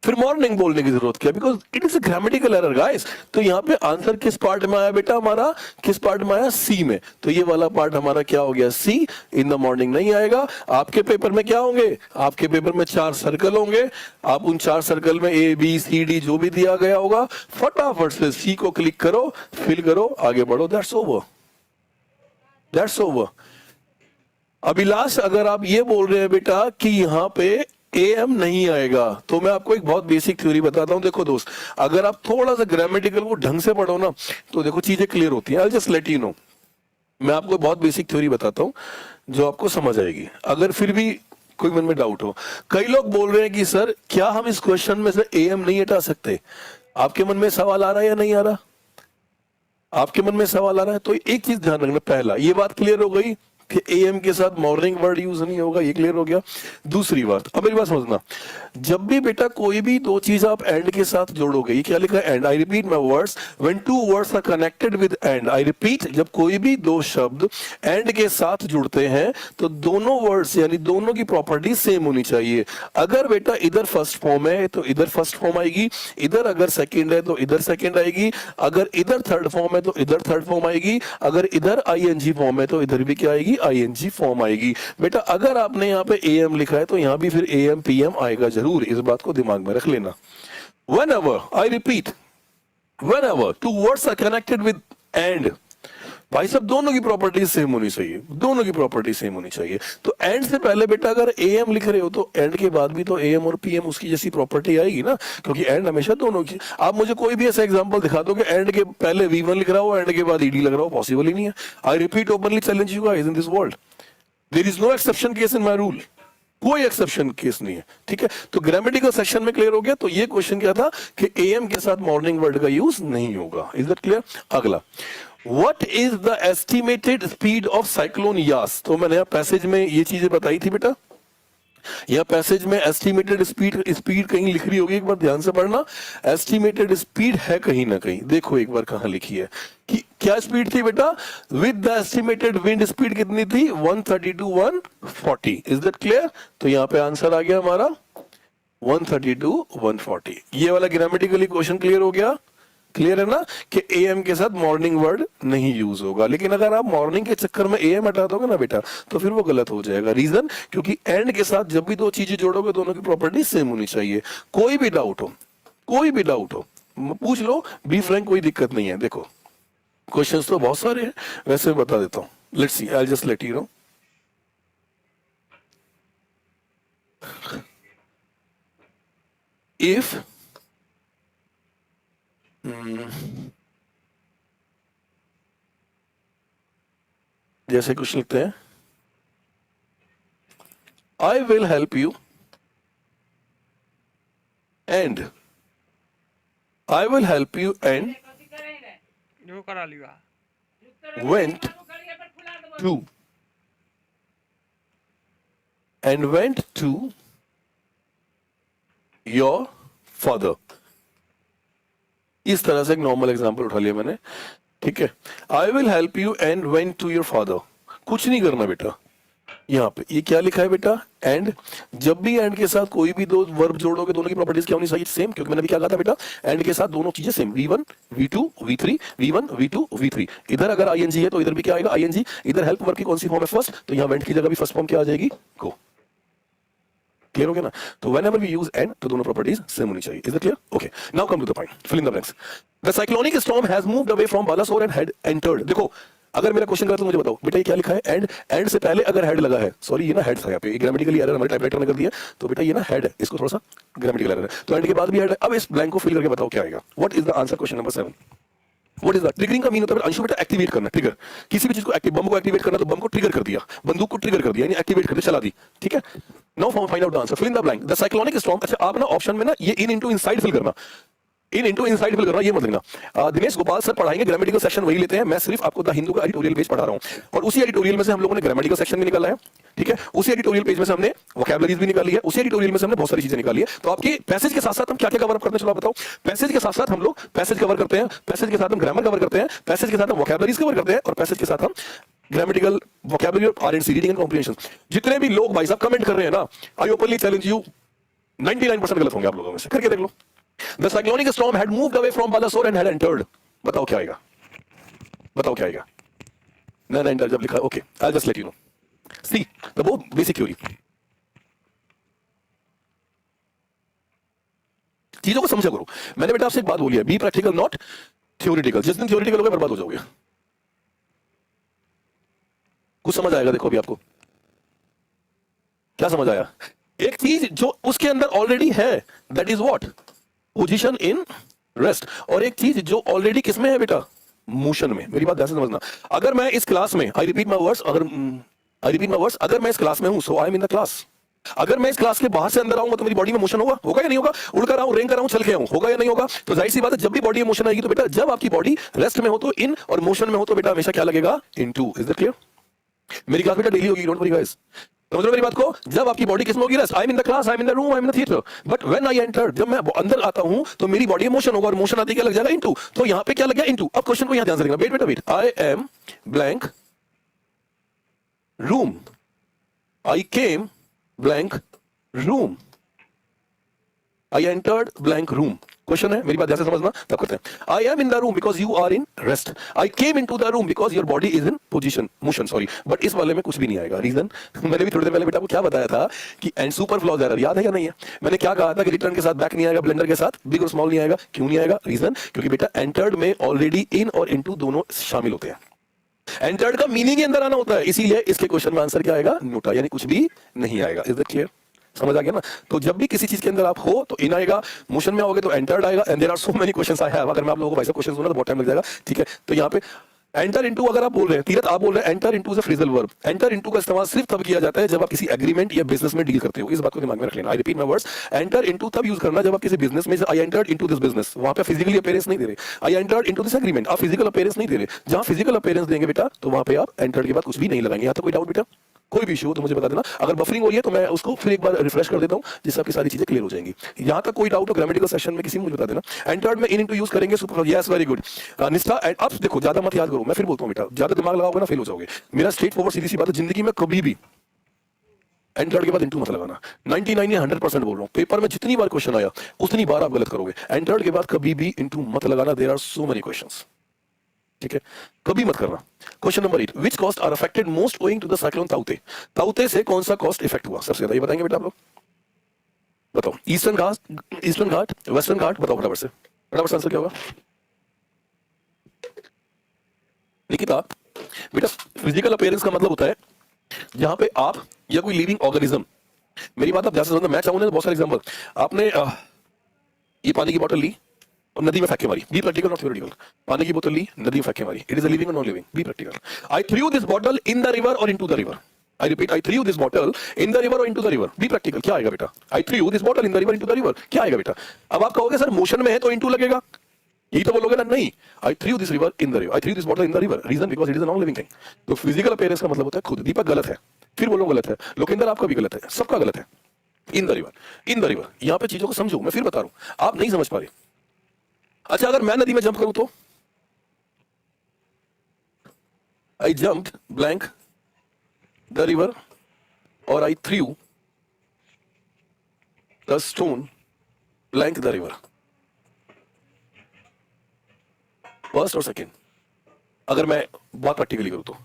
फिर मॉर्निंग बोलने की जरूरत क्या? Because it is a grammatical error guys. तो यहाँ पे आंसर किस पार्ट में आया बेटा हमारा? किस पार्ट में आया? C में। तो ये वाला पार्ट हमारा क्या हो गया? C। इन द मॉर्निंग नहीं आएगा। आपके पेपर में क्या होंगे? आपके पेपर में 4 सर्कल होंगे। आप उन 4 सर्कल में ABCD जो भी दिया गया होगा, फटाफट से C को क्लिक करो, फिल करो, आगे बढ़ो। That's over, that's over. Abhilash, अगर आप ये बोल रहे हैं बेटा कि यहाँ पे AM नहीं आएगा, तो मैं आपको एक बहुत बेसिक थ्योरी बताता हूं। देखो दोस्त, अगर आप थोड़ा सा ग्रामेटिकल को ढंग से पढ़ो ना, तो देखो चीजें क्लियर होती हैं। I just let you know. मैं आपको बहुत बेसिक थ्योरी बताता हूं जो आपको समझ आएगी, अगर फिर भी कोई मन में डाउट हो। कई लोग बोल रहे हैं कि सर क्या हम इस क्वेश्चन में से AM नहीं हटा सकते? आपके मन में सवाल आ रहा है या नहीं आ रहा? आपके मन में सवाल आ रहा है? तो एक चीज ध्यान रखना, पहला ये बात क्लियर हो गई कि AM के साथ मॉर्निंग वर्ड यूज नहीं होगा, ये क्लियर हो गया। दूसरी बात, अब मेरी बात समझना, जब भी बेटा कोई भी दो चीज आप एंड के साथ जोड़ोगे, ये क्या लिखा है? And. I repeat my words, when two words are connected with and. I repeat, जब कोई भी दो शब्द एंड के साथ जुड़ते हैं तो दोनों वर्ड्स यानी दोनों की प्रॉपर्टी सेम होनी चाहिए। अगर बेटा इधर फर्स्ट फॉर्म है तो इधर फर्स्ट फॉर्म आएगी, इधर अगर सेकंड है तो इधर सेकंड आएगी, अगर इधर थर्ड फॉर्म है तो इधर थर्ड फॉर्म आएगी, अगर इधर ING फॉर्म है तो इधर भी क्या आएगी? ING फॉर्म आएगी। बेटा अगर आपने यहाँ पे AM लिखा है तो यहाँ भी फिर AM PM आएगा जरूर, इस बात को दिमाग में रख लेना। Whenever, I repeat, whenever two words are connected with and, भाई सब दोनों की प्रॉपर्टी सेम होनी चाहिए, दोनों की प्रॉपर्टी सेम होनी चाहिए। तो एंड से पहले बेटा अगर AM लिख रहे हो तो एंड के बाद भी तो AM और PM उसकी जैसी प्रॉपर्टी आएगी ना, क्योंकि एंड हमेशा दोनों की। आप मुझे कोई भी ऐसा एग्जांपल दिखा दो कि एंड के पहले V1 लिख रहा हो, एंड के बाद ED लग रहा हो, पॉसिबल ही नहीं है। I repeat, openly challenge you guys in this world, there is no exception case in my rule, कोई एक्सेप्शन केस नहीं है। ठीक है, तो ग्रामेटिकल सेक्शन में क्लियर हो गया। तो ये क्वेश्चन क्या था कि AM के साथ मॉर्निंग वर्ड का यूज नहीं होगा। Is that clear? अगला, What is the estimated speed of cyclone Yas? तो मैंने यहाँ पैसेज में ये चीजें बताई थी बेटा। यह पैसेज में एस्टिमेटेड स्पीड कहीं लिख रही होगी, एक बार ध्यान से पढ़ना। एस्टिमेटेड स्पीड है कहीं ना कहीं, देखो एक बार कहां लिखी है कि क्या स्पीड थी बेटा? With the estimated wind speed कितनी थी? 130 to 140। Is that clear? तो यहाँ पे आंसर आ गया हमारा 130 to 140। ये वाला ग्रामेटिकली क्वेश्चन क्लियर हो गया। क्लियर है ना कि AM के साथ मॉर्निंग वर्ड नहीं यूज होगा। लेकिन अगर आप मॉर्निंग के चक्कर में AM हटा दोगे ना बेटा, तो फिर वो गलत हो जाएगा। रीजन, क्योंकि एंड के साथ जब भी दो चीजें जोड़ोगे दोनों की प्रॉपर्टी सेम होनी चाहिए। कोई भी डाउट हो, कोई भी डाउट हो पूछ लो, बी फ्रैंक, कोई दिक्कत नहीं है। देखो क्वेश्चंस तो बहुत सारे हैं, वैसे बता देता हूं। Let's see, I just let you know. If जैसे कुछ लिखते हैं, आई will help you and, I will help you and जो करा लिया went to your father। इस तरह से एक नॉर्मल एग्जांपल उठा लिया मैंने। ठीक है, I will help you and went to your father. कुछ नहीं करना बेटा, यहाँ पे ये क्या लिखा है बेटा, एंड। जब भी एंड के साथ कोई भी दो वर्ब जोड़ोगे, दोनों की प्रॉपर्टीज क्या होनी चाहिए, सेम, क्योंकि मैंने भी क्या कहा था बेटा, एंड के साथ दोनों चीजें same, V1 V2 V3 V1 V2 V3। इधर अगर ING है तो इधर भी क्या आएगा, ING। इधर हेल्प वर्ब की कौन सी फॉर्म है, फर्स्ट, तो यहाँ वेंट की जगह भी फर्स्ट फॉर्म क्या आ जाएगी, गो। क्लियर हो गया ना? तो whenever we use and तो दोनों प्रॉपर्टीज सेम होनी चाहिए। Is it clear? Okay, now come to the point, fill in the blanks. The cyclonic storm has moved away from Balasore and had entered. देखो, अगर मेरा क्वेश्चन गलत तो मुझे बताओ बेटा, ये क्या लिखा है, एंड से पहले अगर हेड लगा है, सॉरी ये ना हेड था यहाँ पे, ग्रामेटिकली एरर हमारे टाइपराइटर ने कर दिया, तो बेटा ये ना हेड है, इसको थोड़ा सा ग्रामेटिकल एरर है, तो एंड के बाद भी हेड है। अब इस ब्लैंक को फिल करके बताओ क्या आएगा। What is the answer, question number 7। What is the triggering का मीन होता है अंशु बेटा, एक्टिवेट करना, ट्रिगर। किसी भी चीज को बम को एक्टिवेट करना, तो बम को ट्रिगर कर दिया, बंदूक को ट्रिगर कर दिया, यानी एक्टिवेट कर दिया, चला दी। ठीक है, now find out the answer, fill in the blank. The cyclonic storm, अच्छा आप ना ऑप्शन में ना ये इन इनटू इनसाइड फिल करना, इन इनटू इनसाइड फिल करना, ये मत लिखना। दिनेश गोपाल सर पढ़ाएंगे, ग्रामेटिकल सेक्शन वही लेते हैं, मैं सिर्फ आपको द हिंदू का एडिटोरियल पेज पढ़ा रहा हूं, और उसी एडिटोरियल में से हम लोगों ने ग्रामेटिकल सेक्शन भी निकाला है। ठीक है, उसी एडिटोरियल पेज में से हमने वोकैबुलरीज भी निकाली है, उसी एडिटोरियल में से हमने बहुत सारी चीजें निकाली है। तो आपके पैसेज के साथ साथ हम क्या क्या कवर अप करते हैं, चलो आप बताओ। पैसेज के साथ साथ हम लोग पैसेज कवर करते हैं, पैसेज के साथ हम ग्रामर कवर करते हैं, पैसेज के साथ हम वोकैबुलरीज कवर करते हैं, और पैसेज के साथ हम ग्रामेटिकल वोकैबुलरी और आरएनसी, रीडिंग एंड कॉम्प्रिहेंशन। जितने भी लोग भाई साहब कमेंट कर रहे हैं ना, आई ओपनली चैलेंज यू, 99% गलत होंगे आप लोगों में से, करके देख लो। The cyclonic storm had moved away from Balasore and had entered. बताओ क्या आएगा, बताओ क्या आएगा। ना एंटर जब लिखा, okay, I'll just let you know. See the both basic theory. चीजों को समझा करो। मैंने बेटा आपसे एक बात बोली है, बी प्रैक्टिकल नॉट थ्योरेटिकल। जिस दिन थ्योरेटिकल होगा बर्बाद हो जाओगे। कुछ समझ आएगा, देखो अभी आपको क्या समझ आया। एक चीज जो उसके अंदर ऑलरेडी है, that is what, position in rest. और एक चीज जो ऑलरेडी किसमें है बेटा, मोशन में। मेरी बात ध्यान से समझना। अगर मैं इस क्लास में, आई रिपीट माय वर्ड्स, अगर मैं इस क्लास में हूं, so I am in the class. अगर मैं इस क्लास के बाहर से अंदर आऊंगा तो मेरी बॉडी में मोशन होगा, होगा या नहीं होगा, उड़ कर आऊं, रेंग कर आऊं, चल के आऊं, होगा या नहीं होगा। तो जाहिर सी बात है, जब भी बॉडी में मोशन आएगी, तो बेटा जब आपकी बॉडी रेस्ट में हो तो इन, और मोशन में हो तो बेटा हमेशा क्या लगेगा, इनटू। Is that clear? मेरी क्लास बेटा डेली होगी, डोंट वरी गाइस। समझ रहे हो मेरी बात को? जब आपकी बॉडी किसमें होगी, rest, I am in the class, I am in the room, I am in the theatre. But when I enter, जब मैं अंदर आता हूं तो मेरी बॉडी में मोशन होगा, और मोशन आते क्या लग जाएगा, इनटू। तो यहां पे क्या लग गया, इनटू। अब क्वेश्चन को यहां ध्यान से देखना, वेट बेटा wait. I am blank room, I came blank room, I entered blank room. Question है, मेरी बात ध्यान से समझना, तब करते हैं। I am in the room because you are in rest, I came in to the room because your body is in position, motion, sorry. But इस वाले में कुछ भी नहीं आएगा, रीजन मैंने भी थोड़ी देर पहले बेटा को क्या बताया था कि एंड सुपर फ्लॉज एरर, याद है या नहीं है? मैंने क्या कहा था कि रिटर्न के साथ बैक नहीं आएगा, ब्लेंडर के साथ बिग और स्मॉल नहीं आएगा। क्यों नहीं आएगा? रीजन, क्योंकि बेटा एंटर्ड में ऑलरेडी इन और इनटू दोनों शामिल होते हैं। एंटर्ड का मीनिंग ही अंदर आना होता है, इसीलिए इसके क्वेश्चन में आंसर क्या आएगा, नोटा, यानी कुछ भी नहीं आएगा। Is that clear? समझ आ गया ना? तो जब भी किसी चीज के अंदर आप हो तो इन आएगा, मोशन में आओगे तो एंटर्ड आएगा। And there are so many questions I have, अगर मैं आप लोगों को वैसे क्वेश्चंस दूंगा तो बहुत टाइम लग जाएगा। ठीक है, तो यहाँ पे एंटर इनटू अगर आप बोल रहे हैं, तीरथ आप बोल रहे हैं enter into is a phrasal verb. Enter into का इस्तेमाल सिर्फ तब किया जाता है जब आप किसी एग्रीमेंट या बिजनेस में डील करते हो। इस बात को दिमाग में रख लेना। आई repeat my words, enter into तब यूज करना जब आप किसी बिजनेस में, I entered into this business, वहां पे फिजिकली अपीयरेंस नहीं दे रहे। I entered into this agreement, आप फिजिकल अपीयरेंस नहीं दे रहे। जहां फिजिकल अपीयरेंस देंगे बेटा, तो वहां पे आप एंटर्ड के बाद कुछ भी नहीं लगाएंगे। यहाँ तक कोई डाउट बेटा? कोई भी इशू हो तो मुझे बता देना। अगर बफरिंग हो रही है तो मैं उसको फिर एक बार रिफ्रेश कर देता हूं, जिससे आपकी सारी चीजें क्लियर हो जाएंगी। यहां तक कोई डाउट हो ग्रामेटिकल सेक्शन में किसी, मुझे बता देना। एंटर्ड में इन इनटू यूज करेंगे, सुपर, यस वेरी गुड निष्ठा। एंड अब देखो, ज्यादा मत याद करो, मैं फिर बोलता हूं बेटा, ज्यादा दिमाग लगाओगे ना फेल हो जाओगे। मेरा स्ट्रेट फॉरवर्ड सीधी सी बात है, जिंदगी में कभी भी एंटर्ड के बाद इनटू मत लगाना। 99 या 100% बोल रहा हूं, पेपर में जितनी बार क्वेश्चन आया उतनी बार आप गलत करोगे। एंटर्ड के बाद कभी भी इनटू मत लगाना, there are so many questions. ठीक है, कभी मत करना। Question number 8, which coast are affected most owing to the cyclone ताउते। ताउते से कौन सा कॉस्ट इफेक्ट हुआ सबसे ज्यादा, ये बताएंगे बेटा आप लोग? बताओ। ईस्टर्न घाट, वेस्टर्न घाट, बताओ फटाफट से, फटाफट से आंसर क्या होगा? निकिता बेटा, फिजिकल अपीयरेंस का मतलब होता है जहां पे आप या कोई लिविंग ऑर्गेनिज्म, मेरी बात आप ध्यान से समझना, मैं चाहूंगा बहुत सारे एग्जांपल। आपने ये पानी की बोतल ली और नदी में फेंक के मारी, बी प्रैक्टिकल नॉट थ्योरेटिकल। पानी की बोतल ली, नदी में फेंक के मारी, इट इज अ लिविंग और non living, be practical. I threw this bottle in the river और into the river, I repeat, I threw this bottle in the river और into the river, be practical. क्या आएगा बेटा? I threw this bottle in the river into the river, क्या आएगा बेटा? अब आप कहोगे सर मोशन में है तो इनटू लगेगा, यही तो बोलोगे ना? नहीं, I threw this river in the river, I threw this bottle in the river, reason because it is a non living thing. तो फिजिकल अपीयरेंस का मतलब होता है खुद। दीपक गलत है, फिर बोलो गलत है, लोकेंद्र आपका भी गलत है, सबका गलत है। इन the river, in the river, यहां पे चीजों को समझो, मैं फिर बता रहा हूं, आप नहीं समझ पा रहे। अच्छा, अगर मैं नदी में जंप करूं तो I jumped blank the river और I threw the stone length the river. First और सेकेंड, अगर मैं बात प्रैक्टिकली करूं तो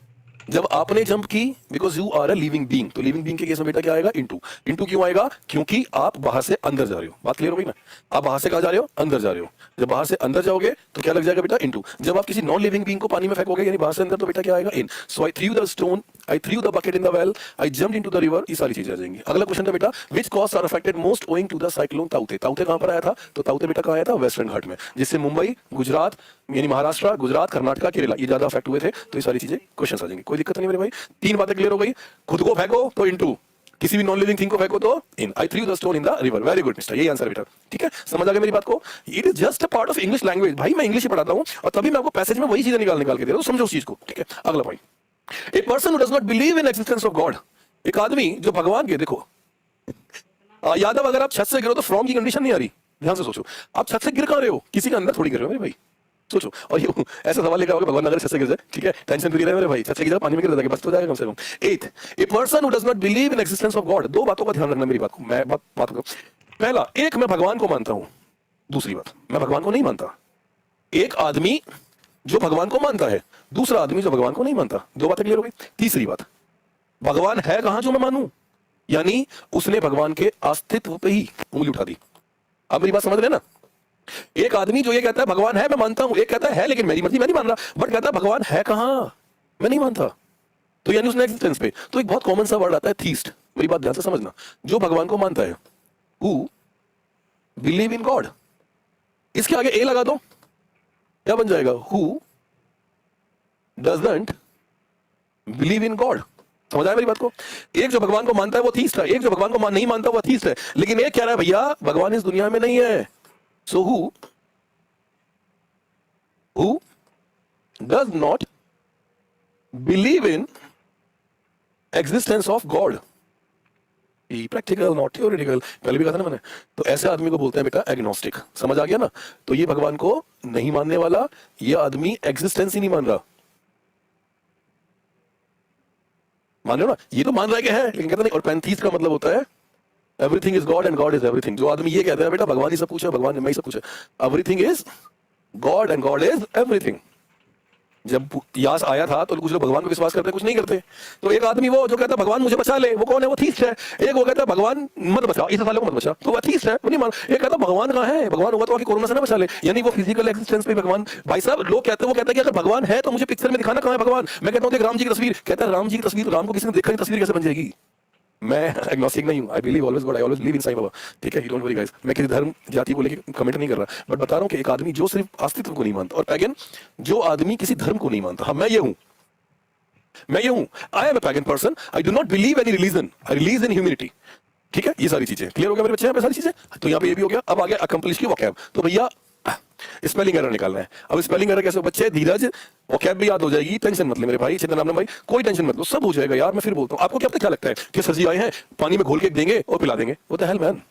जब आपने जंप की, because you are a living being, तो लिविंग बीइंग के केस में बेटा क्या आएगा? इनटू। इनटू क्यों आएगा? क्योंकि आप बाहर से अंदर जा रहे हो। बात क्लियर हो गई ना? आप बाहर से कहां जा रहे हो? अंदर जा रहे हो। जब बाहर से अंदर जाओगे तो क्या लग जाएगा बेटा? इनटू। जब आप किसी नॉन लिविंग बीइंग को पानी में फेंकोगे यानी बाहर से अंदर, तो बेटा क्या आएगा? In. So I threw the stone, I threw the bucket in the well, I jumped into the river, ये सारी चीजें आ जाएंगी। अगला क्वेश्चन था बेटा, which coast are affected most owing to the cyclone ताउते। ताउते कहां पर आया था? तो ताउते बेटा कहां आया था? वेस्टर्न घाट में, जिससे मुंबई, गुजरात यानी महाराष्ट्र, गुजरात, कर्नाटका, केरला ये ज्यादा अफेक्ट हुए थे। तो ये सारी चीजें क्वेश्चन आ जाएंगी, कोई दिक्कत नहीं मेरे भाई। तीन बातें क्लियर हो गई। खुद को फेंको तो इनटू, किसी भी नॉन लिविंग थिंग को फेंको तो in. I threw the stone in the river. Very good mister, यही आंसर बेटा। ठीक है, समझ आ गया मेरी बात को? It is just a part of English language. भाई मैं इंग्लिश ही पढ़ाता हूं और तभी मैं आपको पैसेज में वही चीजें निकाल के दे रहा हूं, समझो उस चीज को। ठीक है, अगला point, a person who does not believe in existence of God. एक आदमी जो भगवान के, देखो यादव, अगर आप छत से गिरो तो फ्रॉम की कंडीशन नहीं आ रही। ध्यान से सोचो, आप छत से गिर कहां रहे हो? किसी के अंदर थोड़ी गिर रहे हो मेरे भाई। सोचो, और ये ऐसा सवाल लेकर आओगे भगवान अगर छत से गिर जाए, ठीक है, टेंशन फ्री रहे मेरे भाई, छत से गिर जाए पानी में गिर जाएगा, बस तो जाएगा कम से कम। एथ, a person who does not believe in existence of God. दो बातों का ध्यान रखना मेरी बात को, मैं बात करूं। पहला, एक मैं भगवान को मानता हूं, दूसरी बात मैं भगवान को नहीं मानता। एक आदमी जो भगवान को मानता है, दूसरा आदमी जो भगवान को नहीं मानता। दो बातें क्लियर हो गई। तीसरी बात, भगवान है कहां जो मैं मानूं, यानी उसने भगवान के अस्तित्व पे ही उंगली उठा दी। आप मेरी बात समझ रहे हैं ना? एक आदमी जो ये कहता है भगवान है मैं मानता हूं, एक कहता है लेकिन मेरी मर्जी मैं नहीं मान रहा, बट कहता है भगवान है कहां, मैं नहीं मानता, तो यानी उसने एक्जिस्टेंस पे। तो एक बहुत कॉमन सा वर्ड आता है थीस्ट। मेरी बात ध्यान से समझना, जो भगवान को मानता है, हु बिलीव इन गॉड, इसके आगे ए लगा दो, क्या बन जाएगा? Who doesn't believe in God. समझ आया मेरी बात को? एक जो भगवान को मानता है वो थीस्ट है, एक जो भगवान को नहीं मानता वो थीस्ट है। लेकिन एक कह रहा है भैया भगवान इस दुनिया में नहीं है। So who does not believe in existence of God? Practical not theoretical, पहले भी कहा था ना मैंने। तो ऐसे आदमी को बोलते हैं बेटा एग्नोस्टिक। समझ आ गया ना? तो ये भगवान को नहीं मानने वाला, ये आदमी एग्जिस्टेंस ही नहीं मान रहा। मान रहे हो ना? ये तो मान रहा है कि है, लेकिन कहता नहीं। और पैंथीस का मतलब होता है everything is God and God is everything. जो आदमी ये कहता है बेटा भगवान ही सब कुछ है, भगवान मैं ही सब कुछ है, everything is God and God is everything. जब यास आया था तो कुछ लोग भगवान को विश्वास करते, कुछ नहीं करते। तो एक आदमी वो जो कहता है भगवान मुझे बचा ले, वो कौन है? वो थीस्ट है। एक वो कहता है भगवान मत बचा, इस साले को मत बचा, तो वो थीस्ट है, वो नहीं मान। एक कहता है भगवान कहां है, भगवान होगा तो आके कोरोना से ना बचा ले, यानी वो फिजिकल एक्जिस्टेंस पे भगवान। भाई साहब लोग कहते हैं, वो कहता है कि अगर भगवान है तो मुझे पिक्चर में दिखाना कहां है भगवान। मैं कहता हूं देख राम जी की तस्वीर, कहता है राम जी की तस्वीर, राम को किसी ने देखा नहीं, तस्वीर कैसे बन जाएगी? मैं एग्नोस्टिक नहीं हूं, I believe always God, I always believe in Sai Baba. ठीक है, यू डोंट वरी गाइस, मैं किसी धर्म जाति को लेकर कमेंट नहीं कर रहा, बट बता रहा हूं कि एक आदमी जो सिर्फ अस्तित्व को नहीं मानता, और पैगन जो आदमी किसी धर्म को नहीं मानता। हाँ मैं ये हूं, मैं ये हूं, I am a pagan person, I do not believe any religion, I believe in humanity. ठीक है, ये सारी चीजें क्लियर हो गया मेरे बच्चे? यहाँ पे सारी चीजें, तो यहाँ पे ये भी हो गया। अब आ गया अकम्प्लिश की वोकैब। तो भैया स्पेलिंग एरर निकालना है। अब स्पेलिंग एरर कैसे? बच्चे धीरज, वोकैब भी याद हो जाएगी, टेंशन मत ले मेरे भाई, चिंता नाम भाई, कोई टेंशन मत लो, सब हो जाएगा यार। मैं फिर बोलता हूँ, आपको क्या लगता है कि सर जी आए हैं पानी में घोल के देंगे और पिला देंगे? वो तो हेल मैन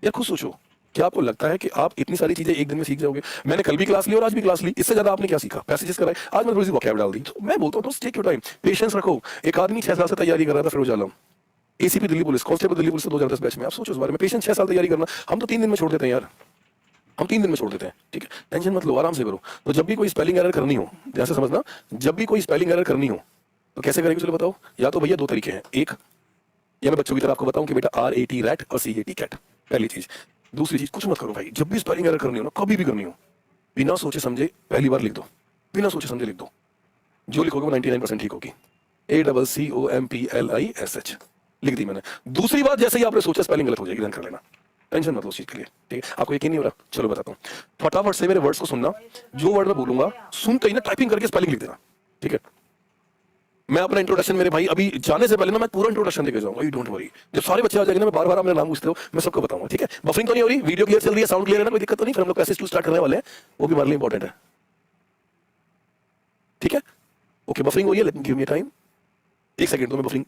यार, खुद सोचो, क्या आपको लगता है कि आप इतनी सारी चीजें एक दिन में सीख जाओगे? मैंने कल भी क्लास ली और आज भी क्लास ली, इससे ज्यादा आपने क्या सीखा? पैसेजेस कराए, आज मैं थोड़ी सी वोकैब डाल दी। तो मैं बोलता हूँ टेक योर टाइम, पेशेंस रखो। एक आदमी 6 साल से तैयारी कर रहा था Firoz Alam, ACP Delhi police, constable Delhi police से 2010 बैच में। आप सोचो इस बारे में, पेशेंस 6 साल तैयारी करना, हम तो 3 दिन में छोड़ देते हैं यार, हम 3 दिन में छोड़ देते हैं। ठीक है, टेंशन मत लो, आराम से करो। तो जब भी कोई स्पेलिंग एरर करनी हो, ध्यान से समझना, जब भी कोई स्पेलिंग एरर करनी हो तो कैसे करेंगे चलो बताओ। या तो भैया 2 तरीके हैं, एक या मैं बच्चों की तरह आपको बताऊं कि बेटा RAT रैट और CAT कैट, पहली चीज। दूसरी चीज, कुछ मत करो भाई, जब भी स्पेलिंग एरर करनी हो ना, कभी भी करनी हो, बिना सोचे समझे पहली बार लिख दो, बिना सोचे समझे लिख दो, जो लिखोगे वो 99% ठीक होगी। ACCOMPLISH लिख दी मैंने। दूसरी बात, जैसे ही आपने सोचा स्पेलिंग गलत हो जाएगी, ध्यान कर लेना, टेंशन मत लो उस चीज के लिए। ठीक है, आपको यकीन नहीं हो रहा, चलो बताता हूँ। फटाफट से मेरे वर्ड्स को सुनना, जो वर्ड मैं बोलूंगा सुन कहीं ना टाइपिंग करके स्पेलिंग लिख देना। ठीक है, मैं अपना इंट्रोडक्शन मेरे भाई अभी जाने से पहले ना मैं पूरा इंट्रोडक्शन देके जाऊंगा, यू डोंट वरी। जब सारे बच्चे आ जाएंगे ना, मैं बार बार अपना नाम पूछते हो, मैं सबको बताऊंगा। ठीक है, बफरिंग तो नहीं हो रही, वीडियो क्लियर चल रही है, साउंड क्लियर है ना, कोई दिक्कत तो नहीं? फिर हम लोग पैसेज 2 स्टार्ट करने वाले हैं, वो भी हमारे लिए इंपॉर्टेंट है। ठीक है, ओके, बफरिंग हो रही है, let me give me time, 1 second तो मैं बफरिंग।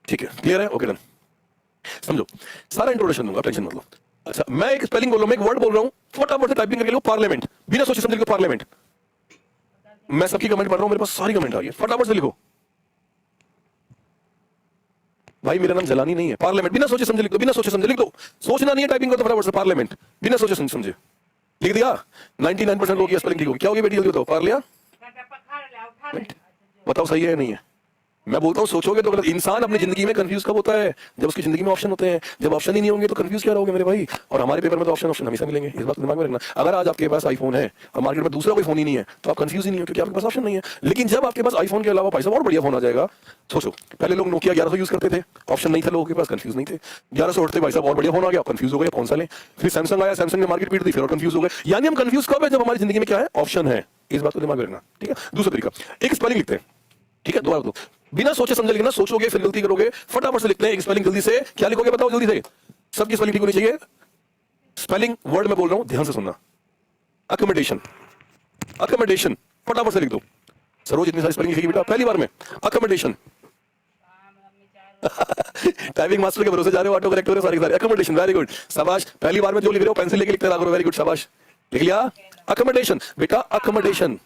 ठीक है, क्लियर है, ओके डन। समझो, सारा इंट्रोडक्शन दूंगा, टेंशन मत लो। अच्छा, मैं एक स्पेलिंग बोल रहा हूं, मैं एक वर्ड बोल रहा हूं, फटाफट से टाइपिंग करके लो, पार्लियामेंट, बिना सोचे समझे लिखो पार्लियामेंट। मैं सबकी कमेंट पढ़ रहा हूं, मेरे पास सारी कमेंट आ रही है, फटाफट से लिखो भाई। मेरा नाम जलानी नहीं है, पार्लियामेंट बिना सोचे समझे लिख दो, बिना सोचे समझे लिख दो। सोचना नहीं है, टाइपिंग करो तो फटाफट से पार्लियामेंट, बिना सोचे समझे लिख दिया। 99% लोगों की स्पेलिंग ठीक होगी। क्या होगी बेटी जल्दी बताओ? पार्लिया, बताओ सही है या नहीं है? मैं बोलता हूँ सोचोगे तो गलत। इंसान अपनी जिंदगी में कंफ्यूज कब होता है? जब उसकी जिंदगी में ऑप्शन होते हैं। जब ऑप्शन ही नहीं होंगे तो कंफ्यूज क्या रहोगे मेरे भाई? और हमारे पेपर में तो ऑप्शन हमेशा मिलेंगे, इस बात को दिमाग में रखना। अगर आज आपके पास आईफोन है और मार्केट में दूसरा कोई फोन ही नहीं है तो आप कंफ्यूज ही नहीं हो, क्योंकि आपके पास ऑप्शन नहीं है। लेकिन जब आपके पास आईफोन के अलावा भाई साहब और बढ़िया फोन आ जाएगा, सोचो पहले लोग नोकिया 1100 यूज करते थे, ऑप्शन नहीं था लोगों के पास, कंफ्यूज नहीं थे। 1100 उठते भाई साहब और बढ़िया फोन आ गया, कंफ्यूज हो गए कौन सा लें। फिर सैमसंग आया, सैमसंग ने मार्केट पीट दी, फिर और कंफ्यूज हो गए। यानी हम कंफ्यूज कब है? जब हमारी जिंदगी में क्या है? ऑप्शन है। इस बात को दिमाग में रखना, ठीक है। दूसरा तरीका, एक स्पेलिंग लिखते हैं, ठीक है, दोबारा दो, बिना सोचे समझे लिखना। सोचोगे फिर गलती करोगे, फटाफट से लिखते हैं एक स्पेलिंग जल्दी से। क्या लिखोगे बताओ जल्दी से, सबकी स्पेलिंग ठीक होनी चाहिए। स्पेलिंग वर्ड में बोल रहा हूं, ध्यान से सुनना। अकोमोडेशन, अकोमोडेशन फटाफट से लिख दो। सरोज इतनी सारी स्पेलिंग लिखेगी बेटा पहली बार में? अकोमोडेशन टाइपिंग मास्टर के भरोसे जा रहे हो, ऑटो करेक्ट हो रहे सारे सारे। अकोमोडेशन, वेरी गुड, शाबाश। पहली बार में जो लिख रहे हो पेंसिल लेके लिखते रहा करो, वेरी गुड, शाबाश, लिख लिया। अकोमोडेशन बेटा, अकोमोडेशन।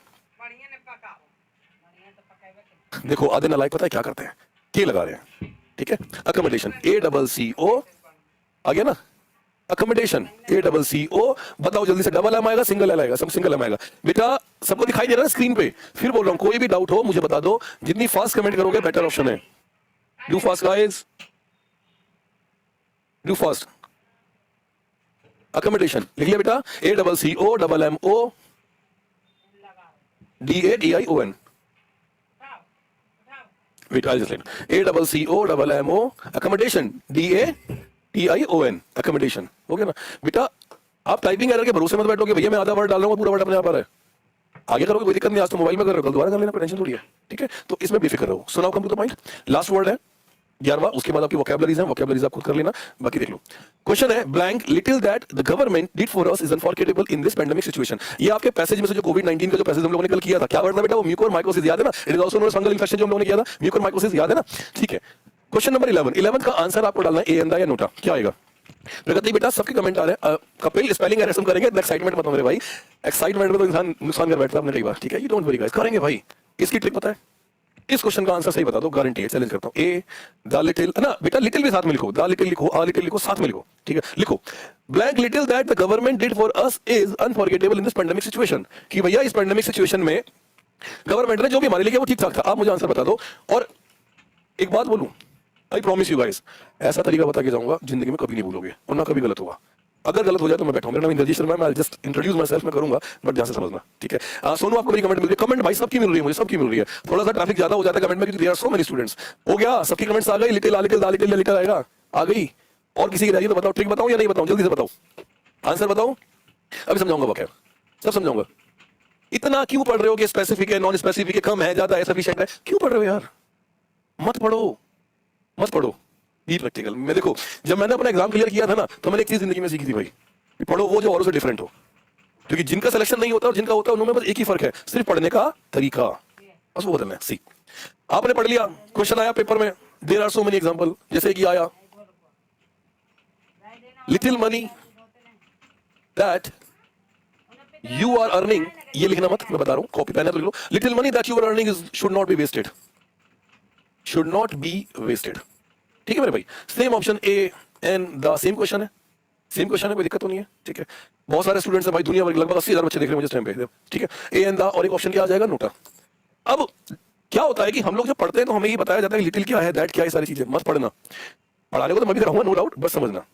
देखो आधे नालायक पता है क्या करते हैं? के लगा रहे हैं, ठीक है। अकोमोडेशन, ACCO आ गया ना? Accommodation, ACCO। बताओ जल्दी से, डबल एम आएगा, सिंगल एल आएगा? सब सिंगल एम आएगा बेटा। सबको दिखाई दे रहा है स्क्रीन पे? फिर बोल रहा हूं, कोई भी डाउट हो मुझे बता दो। जितनी फास्ट कमेंट करोगे बेटर ऑप्शन है। Do fast guys, do fast. Accommodation लिख लिया बेटा, ACCO DATION। Wait, I'll just write. ACCO accommodation, DATION, accommodation। हो गया ना बेटा? आप टाइपिंग एरर के भरोसे मत बैठोगे भैया, मैं आधा वर्ड डाल रहा हूँ, पूरा वर्ड अपने आप आ रहा है। आगे करोगे कोई दिक्कत नहीं, आज तो मोबाइल में कर रहे हो, कल दोबारा कर लेना, टेंशन थोड़ी है, ठीक है। तो इसमें बेफिक्र रहो। So now come to the point. Last word है 11वां, उसके बाद आपकी वोकैबुलरीज है, वोकैबुलरीज आप खुद कर लेना, बाकी देख लो। क्वेश्चन है, blank little that the government did for us is unforgettable in this pandemic situation. ये आपके पैसेज में से जो कोविड-19 का जो पैसेज हम लोगों ने कल किया था, क्या वर्ड था बेटा? वो म्यूकोरमाइकोसिस, याद है ना? It is also known as fungal infection, जो हम लोगों ने किया था, म्यूकोरमाइकोसिस, याद है ना? ठीक है। क्वेश्चन नंबर 11 का आंसर आपको डालना है, ए एंदा या नोटा। क्या आएगा? प्रगति बेटा सबके कमेंट आ रहे हैं। कपिल स्पेलिंग एरर हम करेंगे, एक्साइटमेंट मत हो मेरे भाई, एक्साइटमेंट में तो इंसान नुकसान कर बैठता है अपने कई बार, ठीक है। यू डोंट वरी गाइस, करेंगे भाई। इसकी ट्रिक पता है? इस क्वेश्चन का आंसर सही बता दो, गारंटी है, चैलेंज करता हूं। ए द लिटिल ना बेटा, लिटिल भी साथ में लिखो, द लिटिल लिखो, आ लिटिल लिखो, साथ में लिखो, ठीक है। लिखो blank little that the government did for us is unforgettable in this pandemic situation. कि भैया इस पैंडेमिक सिचुएशन में गवर्नमेंट ने जो भी हमारे लिए किया वो ठीक ठाक था। आप मुझे आंसर बता दो। और एक बात बोलूं, आई प्रॉमिस यू गाइस, ऐसा तरीका बता के जाऊंगा जिंदगी में कभी नहीं भूलोगे, और ना कभी गलत होगा। अगर गलत हो जाए तो मैं बैठा हूं, मेरा नाम इंद्रजीत शर्मा है, मैं जस्ट इंट्रोड्यूस माय सेल्फ मैं करूंगा, बट ध्यान से समझना, ठीक है। सोनू आपको मेरी कमेंट मिल रही है, कमेंट भाई सबकी मिल रही है, मुझे सबकी मिल रही है। थोड़ा सा ट्रैफिक ज्यादा हो जाता है कमेंट में, क्योंकि there are so many students. हो गया, सबकी कमेंट्स आ गई? लिटिल, लिटिल, लिटिल, लिटिल आएगा, आ गई। और किसी की रही तो बताओ, ट्रिक बताऊं या नहीं बताऊं? जल्दी से बताओ, आंसर बताओ। अभी समझाऊंगा वो, क्या सब समझाऊंगा। इतना क्यों पढ़ रहे हो कि स्पेसिफिक है, नॉन स्पेसिफिक है, कम है, ज्यादा है, सफिशिएंट है? क्यों पढ़ रहे हो यार? मत पढ़ो, मत पढ़ो। ये प्रैक्टिकल में देखो, जब मैंने अपना एग्जाम क्लियर किया था ना, तो मैंने एक चीज जिंदगी में सीखी थी भाई, कि पढ़ो वो जो औरों से डिफरेंट हो। क्योंकि जिनका सिलेक्शन नहीं होता और जिनका होता है, उनमें बस एक ही फर्क है, सिर्फ पढ़ने का तरीका, बस वो बदलना है। सी आपने पढ़ लिया, क्वेश्चन आया पेपर में, there are so many example, जैसे कि आया little money that you are earning, ये लिखना मत, मैं बता रहा हूं, कॉपी पेन है तो लिख लो। Little money that you are earning should not be wasted, should not be wasted, ठीक है मेरे भाई। Same option A and the same question है, सेम क्वेश्चन है, कोई दिक्कत तो नहीं है, ठीक है। बहुत सारे स्टूडेंट्स हैं भाई, दुनिया भर लगभग 80,000 बच्चे देख रहे हैं मुझे इस टाइम पे, ठीक है। ए एंड द, और एक ऑप्शन क्या आ जाएगा? नोटा। अब क्या होता है कि हम लोग जब पढ़ते हैं तो हमें ये बताया जाता है कि लिटिल क्या है, दैट क्या है, सारी चीजें मत पढ़ना। पढ़ाने को तो मैं भी कराऊंगा, नो डाउट, बस समझना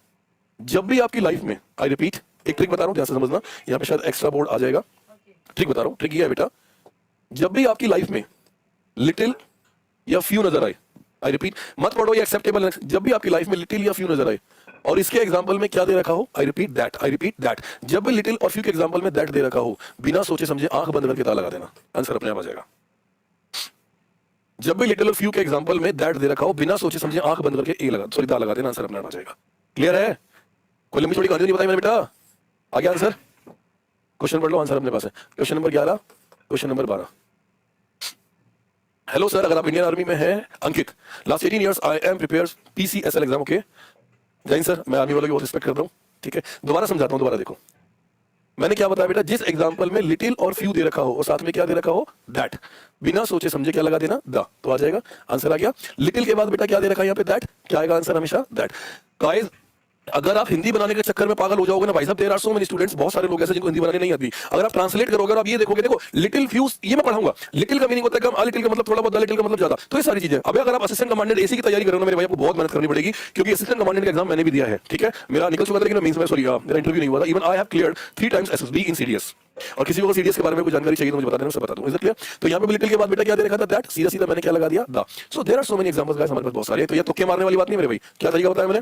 जब भी आपकी लाइफ में, आई रिपीट, एक ट्रिक बता रहा हूं, ध्यान से समझना, यहाँ पे शायद एक्स्ट्रा बोर्ड आ जाएगा। ट्रिक बता रहा हूं, ट्रिक ये है बेटा, जब भी आपकी लाइफ में लिटिल या फ्यू नजर आए, आई रिपीट, मत पढ़ो ये एक्सेप्टेबल है, जब भी आपकी लाइफ में लिटिल या फ्यू नजर आए और इसके एग्जांपल में क्या दे रखा हो, आई रिपीट दैट, जब भी लिटिल और फ्यू के एग्जांपल में दैट दे रखा हो, बिना सोचे समझे आंख बंद करके ताला लगा देना, आंसर अपने आप आ जाएगा। जब भी लिटिल और फ्यू के एग्जांपल में दैट दे रखा हो, बिना सोचे समझे आंख बंद करके ए लगा, सॉरी ताला लगा देना, आंसर अपने आप आ जाएगा। क्लियर है? कोई लंबी छोटी कहानी नहीं बताई मैंने बेटा, आ गया आंसर? क्वेश्चन पढ़ लो, आंसर अपने पास है। Question number 11, question number 12। Hello sir, अगर आप इंडियन आर्मी में हैं, Ankit, last 18 years I am prepare PCSL exam, okay. Jain sir, मैं आर्मी वालों की बहुत रिस्पेक्ट करता हूँ, ठीक है। दोबारा समझाता हूँ, दोबारा देखो। मैंने क्या बताया बेटा, जिस एग्जांपल में लिटिल और फ्यू दे रखा हो और साथ में क्या दे रखा हो, दैट, बिना सोचे समझे क्या लगा देना, द, तो आ जाएगा, आंसर आ गया। लिटिल के बाद बेटा क्या दे रखा है यहाँ पे, दैट, क्या आएगा आंसर हमेशा, दैट। गाइस अगर आप हिंदी बनाने के चक्कर में पागल हो जाओगे ना भाई साहब, there are so many students, बहुत सारे लोग ऐसे जिनको हिंदी बनाने नहीं आती, अगर आप ट्रांसलेट करोगे और आप ये देखोगे, देखो लिटिल फ्यूज ये मैं पढ़ाऊंगा, लिटिल का मीनिंग होता है कम, लिटिल का मतलब थोड़ा बहुत, लिटिल का मतलब ज्यादा, तो ये सारी चीजें। अब अगर आप असिस्टेंट कमांडेंट एसी की तैयारी करो ना मेरे भाई, आपको बहुत मेहनत करनी पड़ेगी, क्योंकि असिस्टेंट कमांडेंट का एग्जाम मैंने भी दिया है, ठीक है, मेरा निकल चुका था, लेकिन मींस में सॉरी मेरा इंटरव्यू नहीं हुआ था, even I have cleared 3 times SSB in CDS. और किसी को सीडीएस के बारे में कोई जानकारी चाहिए तो मुझे बता देना, उससे बता दूं, इज इट क्लियर? तो यहाँ पे लिटिल के बाद बेटा क्या दे रखा था, दैट, सीधा सीधा मैंने क्या लगा दिया, the. So there are so many examples guys, हमारे पास बहुत सारे हैं, तो ये तुक्के मारने वाली बात नहीं मेरे भाई। क्या तरीका बताया मैंने,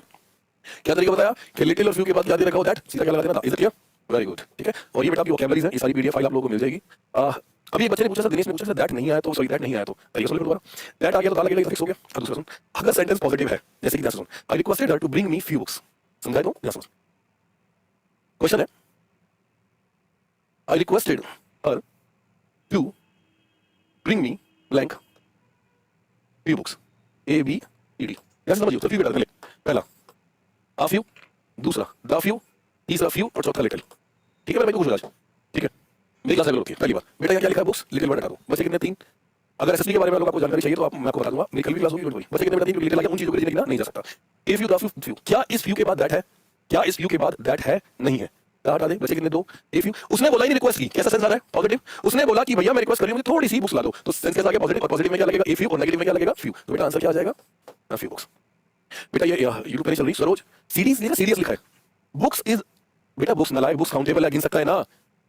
क्या तरीका बताया कि लिटिल और फ्यू के बाद क्या दे रखा हो, दैट, सीधा क्या लगा देना था, is it clear? Very good, ठीक है। और ये बेटा आपकी वोकैबुलरीज है, ये सारी पीडीएफ फाइल आप लोगों को मिल जाएगी। अभी एक बच्चे ने पूछा था, दिनेश ने पूछा था, दैट नहीं आया तो, सॉरी दैट नहीं आया तो तरीका सुन लो दोबारा, दैट आ गया तो ताला लगेगा, फिक्स हो गया। अब दूसरा सुन, अगर सेंटेंस पॉजिटिव है, जैसे कि ध्यान से सुन, I requested her to bring me few books, समझाए तो ध्यान से सुन, क्वेश्चन है, I requested her to bring me blank few books, A B E D, ऐसे समझिए। तो फ्यू बेटा पहला आ फ्यू, दूसरा द फ्यू, तीसरा फ्यू और चौथा लिटिल, ठीक है। मैं कुछ आज, ठीक है, मेरी क्लास रेगुलर होती है। पहली बार बेटा यहाँ क्या लिखा है, बुक्स, लिटिल वर्ड हटा दो, बचे कितने, 3। अगर एसएसबी के बारे में आपको जानकारी चाहिए तो आप मैं आपको बता दूंगा, मेरी कल भी क्लास होगी, बचे कितने बेटा, 3, लिटिल आगे उन चीजों के लिए लिखना नहीं जा सकता। A few the few few, क्या इस फ्यू के बाद दैट है, क्या इस फ्यू के बाद दैट है, नहीं है, हटा दे, बचे कितने, 2। ए फ्यू, उसने बोला ही नहीं रिक्वेस्ट की, कैसा सेंस आ रहा है, पॉजिटिव, उसने बोला कि भैया मैं रिक्वेस्ट कर रही हूं, मुझे थोड़ी सी बुक्स ला दो, तो सेंस कैसा आ गया, पॉजिटिव, और पॉजिटिव में क्या लगेगा, ए फ्यू, और नेगेटिव में क्या लगेगा, फ्यू, तो बेटा आंसर क्या आ जाएगा, फ्यू बुक्स। बेटा ये यूट्यूब पे नहीं चल रही सरोज, सीरीज लिखा, सीरियस लिखा है, बुक्स इज, बेटा बुक्स नालायक, बुक्स काउंटेबल है, गिन सकता है ना,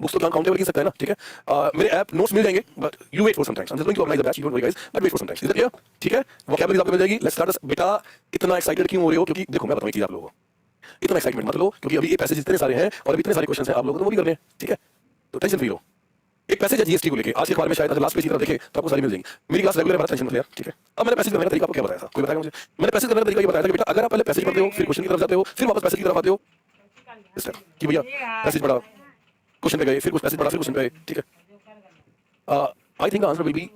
बुक्स तो काउंटेबल गिन सकता है ना, ठीक है। मेरे ऐप नोट्स मिल जाएंगे, but you wait for some times, I am just going to organise the batch, you don't worry guys, but wait for some times, is it clear? ठीक है, वोकैबुलरी आपको मिल जाएगी। Let's start. बेटा इतना excited क्यों हो रहे हो, क्योंकि देखो मैं बताऊं एक चीज आप लोगों को, इतना एक्साइटमेंट मत लो, क्योंकि अभी ये पैसेज इतने सारे हैं और अभी इतने सारे क्वेश्चंस हैं आप लोगों को, तो वो भी करने हैं, ठीक है, तो टेंशन फ्री लो। एक पैसेज है जीएसटी को लेके, आज के अखबार में शायद अगर लास्ट पेज की तरफ देखे तो आपको सारी मिल जाएंगी। मेरी क्लास रेगुलर है, टेंशन मत ले यार, ठीक है। अब मैंने पैसेज करने का तरीका आपको क्या बताया था, कोई बताएगा मुझे? मैंने पैसेज करने का तरीका ये बताया था कि बेटा अगर आप पहले पैसेज पढ़ते हो, फिर क्वेश्चन की तरफ जाते हो, फिर वापस पैसेज की तरफ आते हो, इस तरह कि भैया पैसेज पढ़ा, क्वेश्चन पे गए, फिर कुछ पैसेज पढ़ा, फिर क्वेश्चन पे गए, ठीक है। I think answer will be,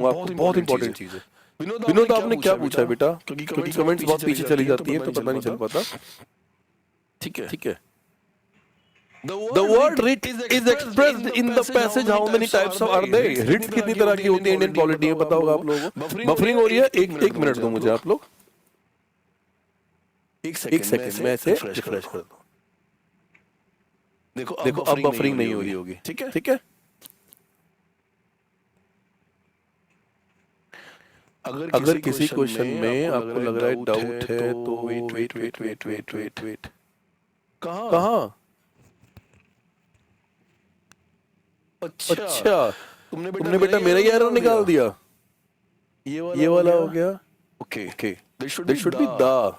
बहुत इंपॉर्टेंट चीज है। विनोद आपने क्या पूछा है बेटा, क्योंकि कमेंट्स बहुत पीछे चली जाती है तो पता नहीं चल पाता, ठीक है, ठीक है। The word writ is expressed in the passage. How many types are there? Writs कितनी तरह की होती है इंडियन पॉलिटी में, पता होगा आप लोगों को। बफरिंग हो रही है, एक मिनट दो मुझे आप लोग, एक सेकंड में ऐसे रिफ्रेश कर दो। देखो अब बफरिंग नहीं हो रही होगी, ठीक है, ठीक है। अगर किसी क्वेश्चन में आपको लग रहा है डाउट है तो वेट, कहाँ? अच्छा तुमने बेटा मेरा ही एरर निकाल दिया, ये वाला हो गया, okay okay, there should be the.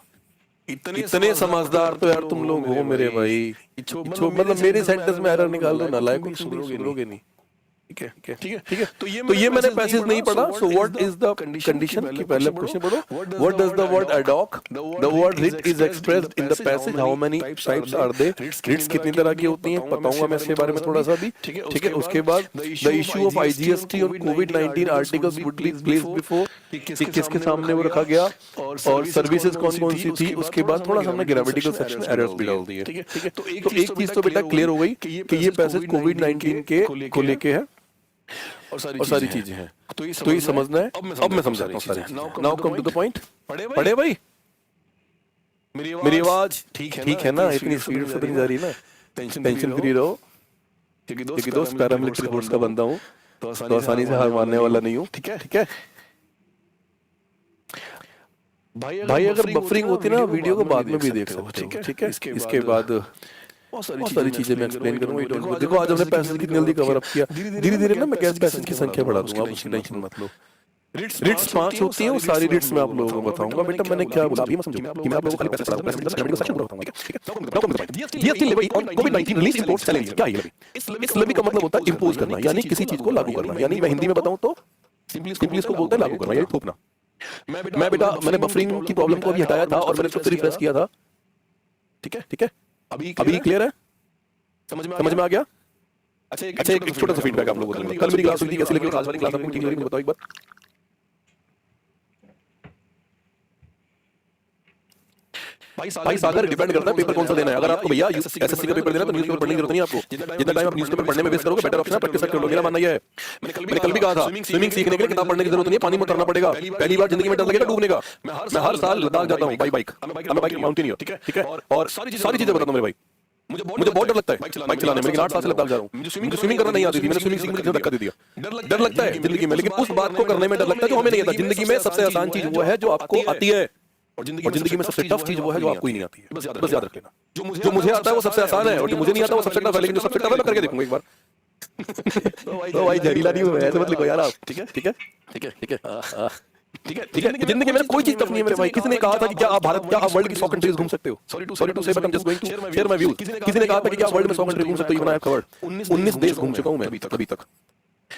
इतने समझदार तो यार तुम लोग हो मेरे भाई, मतलब मेरे सेंटेंस में एरर निकाल दो ना, लायक सुनोगे नहीं, ठीक है, ठीक है, ठीक है, ठीक है। तो ये मैंने पैसेज नहीं पढ़ा। So what is the condition की पहले क्वेश्चन पढ़ो, what does the word ad hoc, the word writ is expressed in the passage, how many types are they, writs कितनी तरह की होती हैं, बताऊंगा मैं इसके बारे में थोड़ा सा भी, ठीक है। उसके बाद द इशू ऑफ आईजीएसटी और कोविड-19 articles would be placed before, किसके सामने वो रखा गया और सर्विसेज कौन कौन सी थी। उसके बाद थोड़ा सा हमने ग्रामेटिकल सेक्शन एरर्स भी डाल दिए, ठीक है। तो एक चीज तो बेटा क्लियर हो गई कि ये पैसेज कोविड-19 के को लेके है और सारी चीजें हैं, तो ये समझना है। अब मैं समझाता हूँ सारी चीजें। Now come to the point. पढ़े भाई, मेरी आवाज ठीक है ना, इतनी स्पीड से तो नहीं जा रही ना, टेंशन फ्री रहो, क्योंकि दोस्त पैरामिलिट्री फोर्स का बंदा हूँ तो आसानी से हार मानने वाला नहीं हूँ, ठीक है, ठीक है। भाई अगर बफरिंग होती ना, वीडियो को बाद में भी देख सकते हो, ठीक है। इसके बाद बहुत सारी चीजें मैं एक्सप्लेन करूंगा। देखो आज हमने पैसेज कितनी जल्दी कवर अप किया, धीरे धीरे ना मैं कैसे पैसेज की संख्या बढ़ा दूंगा, आप उसकी टेंशन मत लो। रिट्स 5 होती हैं, वो सारी रिट्स मैं आप लोगों को बताऊंगा। बेटा मैंने क्या बोला अभी मत समझो कि मैं आप लोगों को खाली पैसेज पढ़ाऊंगा, पैसेज का सेक्शन पूरा बताऊंगा, ठीक है। Now come to the point. GST levy on कोविड-19 रिलीज इंपोर्ट चैलेंज, क्या है ये लेवी? इस लेवी का मतलब होता है इंपोज करना, यानी किसी चीज को लागू करना, यानी मैं हिंदी में बताऊं तो सिंपली इसको बोलते हैं लागू करना, यानी थोपना। मैं बेटा मैंने बफरिंग की प्रॉब्लम को अभी हटाया था और मैंने खुद से रिफ्रेश किया था, ठीक है, ठीक है। अभी क्लियर है, समझ में आ गया? अच्छा एक छोटा सा फीडबैक आप लोगों को दूंगा। कल मेरी क्लास हुई थी, कैसी लगी आज वाली क्लास आपको, ठीक लगी मुझे बताओ एक बार। भाई सागर डिपेंड करता है पेपर कौन सा देना है। अगर आपको भैया एसएससी का पेपर देना है तो न्यूज़पेपर पढ़ने की जरूरत नहीं है आपको। जितना टाइम आप न्यूज़पेपर पढ़ने में वेस्ट करोगे बेटर ऑप्शन है प्रैक्टिस कर लो। मेरा मानना यह है, मैंने कल भी कहा था स्विमिंग सीखने के लिए किताब पढ़ने की जरूरत नहीं है, पानी में उतरना पड़ेगा। पहली बार जिंदगी में डर लगेगा डूबने का। मैं हर साल लद्दाख जाता हूँ बाई बाइक, मैं बाइक माउंटेनियर, ठीक है। और सारी चीजें बताता हूँ मेरे भाई, मुझे बहुत डर लगता है बाइक चलाने में, लेकिन 8 साल से लद्दाख जा रहा हूँ। मुझे स्विमिंग करना नहीं आती थी, मैंने स्विमिंग सीखने के लिए धक्का दे दिया। डर लगता है जिंदगी में, लेकिन उस बात को करने में डर लगता है जो हमें नहीं आता। जिंदगी में सबसे आसान चीज वो है जो आपको आती है, और जिंदगी में सबसे टफ चीज वो है जो आपको ही नहीं आती है। बस याद रख लेना, जो मुझे आता है वो सबसे आसान है, और जो मुझे नहीं आता वो सबसे टफ है। लेकिन जो सबसे टफ है मैं करके देखूंगा एक बार। तो भाई जहरीला नहीं हुआ, ऐसे मत लिखो यार आप। ठीक है ठीक है ठीक है ठीक है ठीक है। जिंदगी में कोई चीज टफ नहीं है मेरे भाई। किसी ने कहा था कि क्या आप भारत, क्या आप वर्ल्ड की 100 कंट्रीज घूम सकते हो? Sorry to say but I am just going to share my views. किसी ने कहा था कि क्या वर्ल्ड में 100 कंट्री घूम सकते हो? इवन आई हैव कवर्ड 19 देश घूम चुका हूं मैं अभी तक।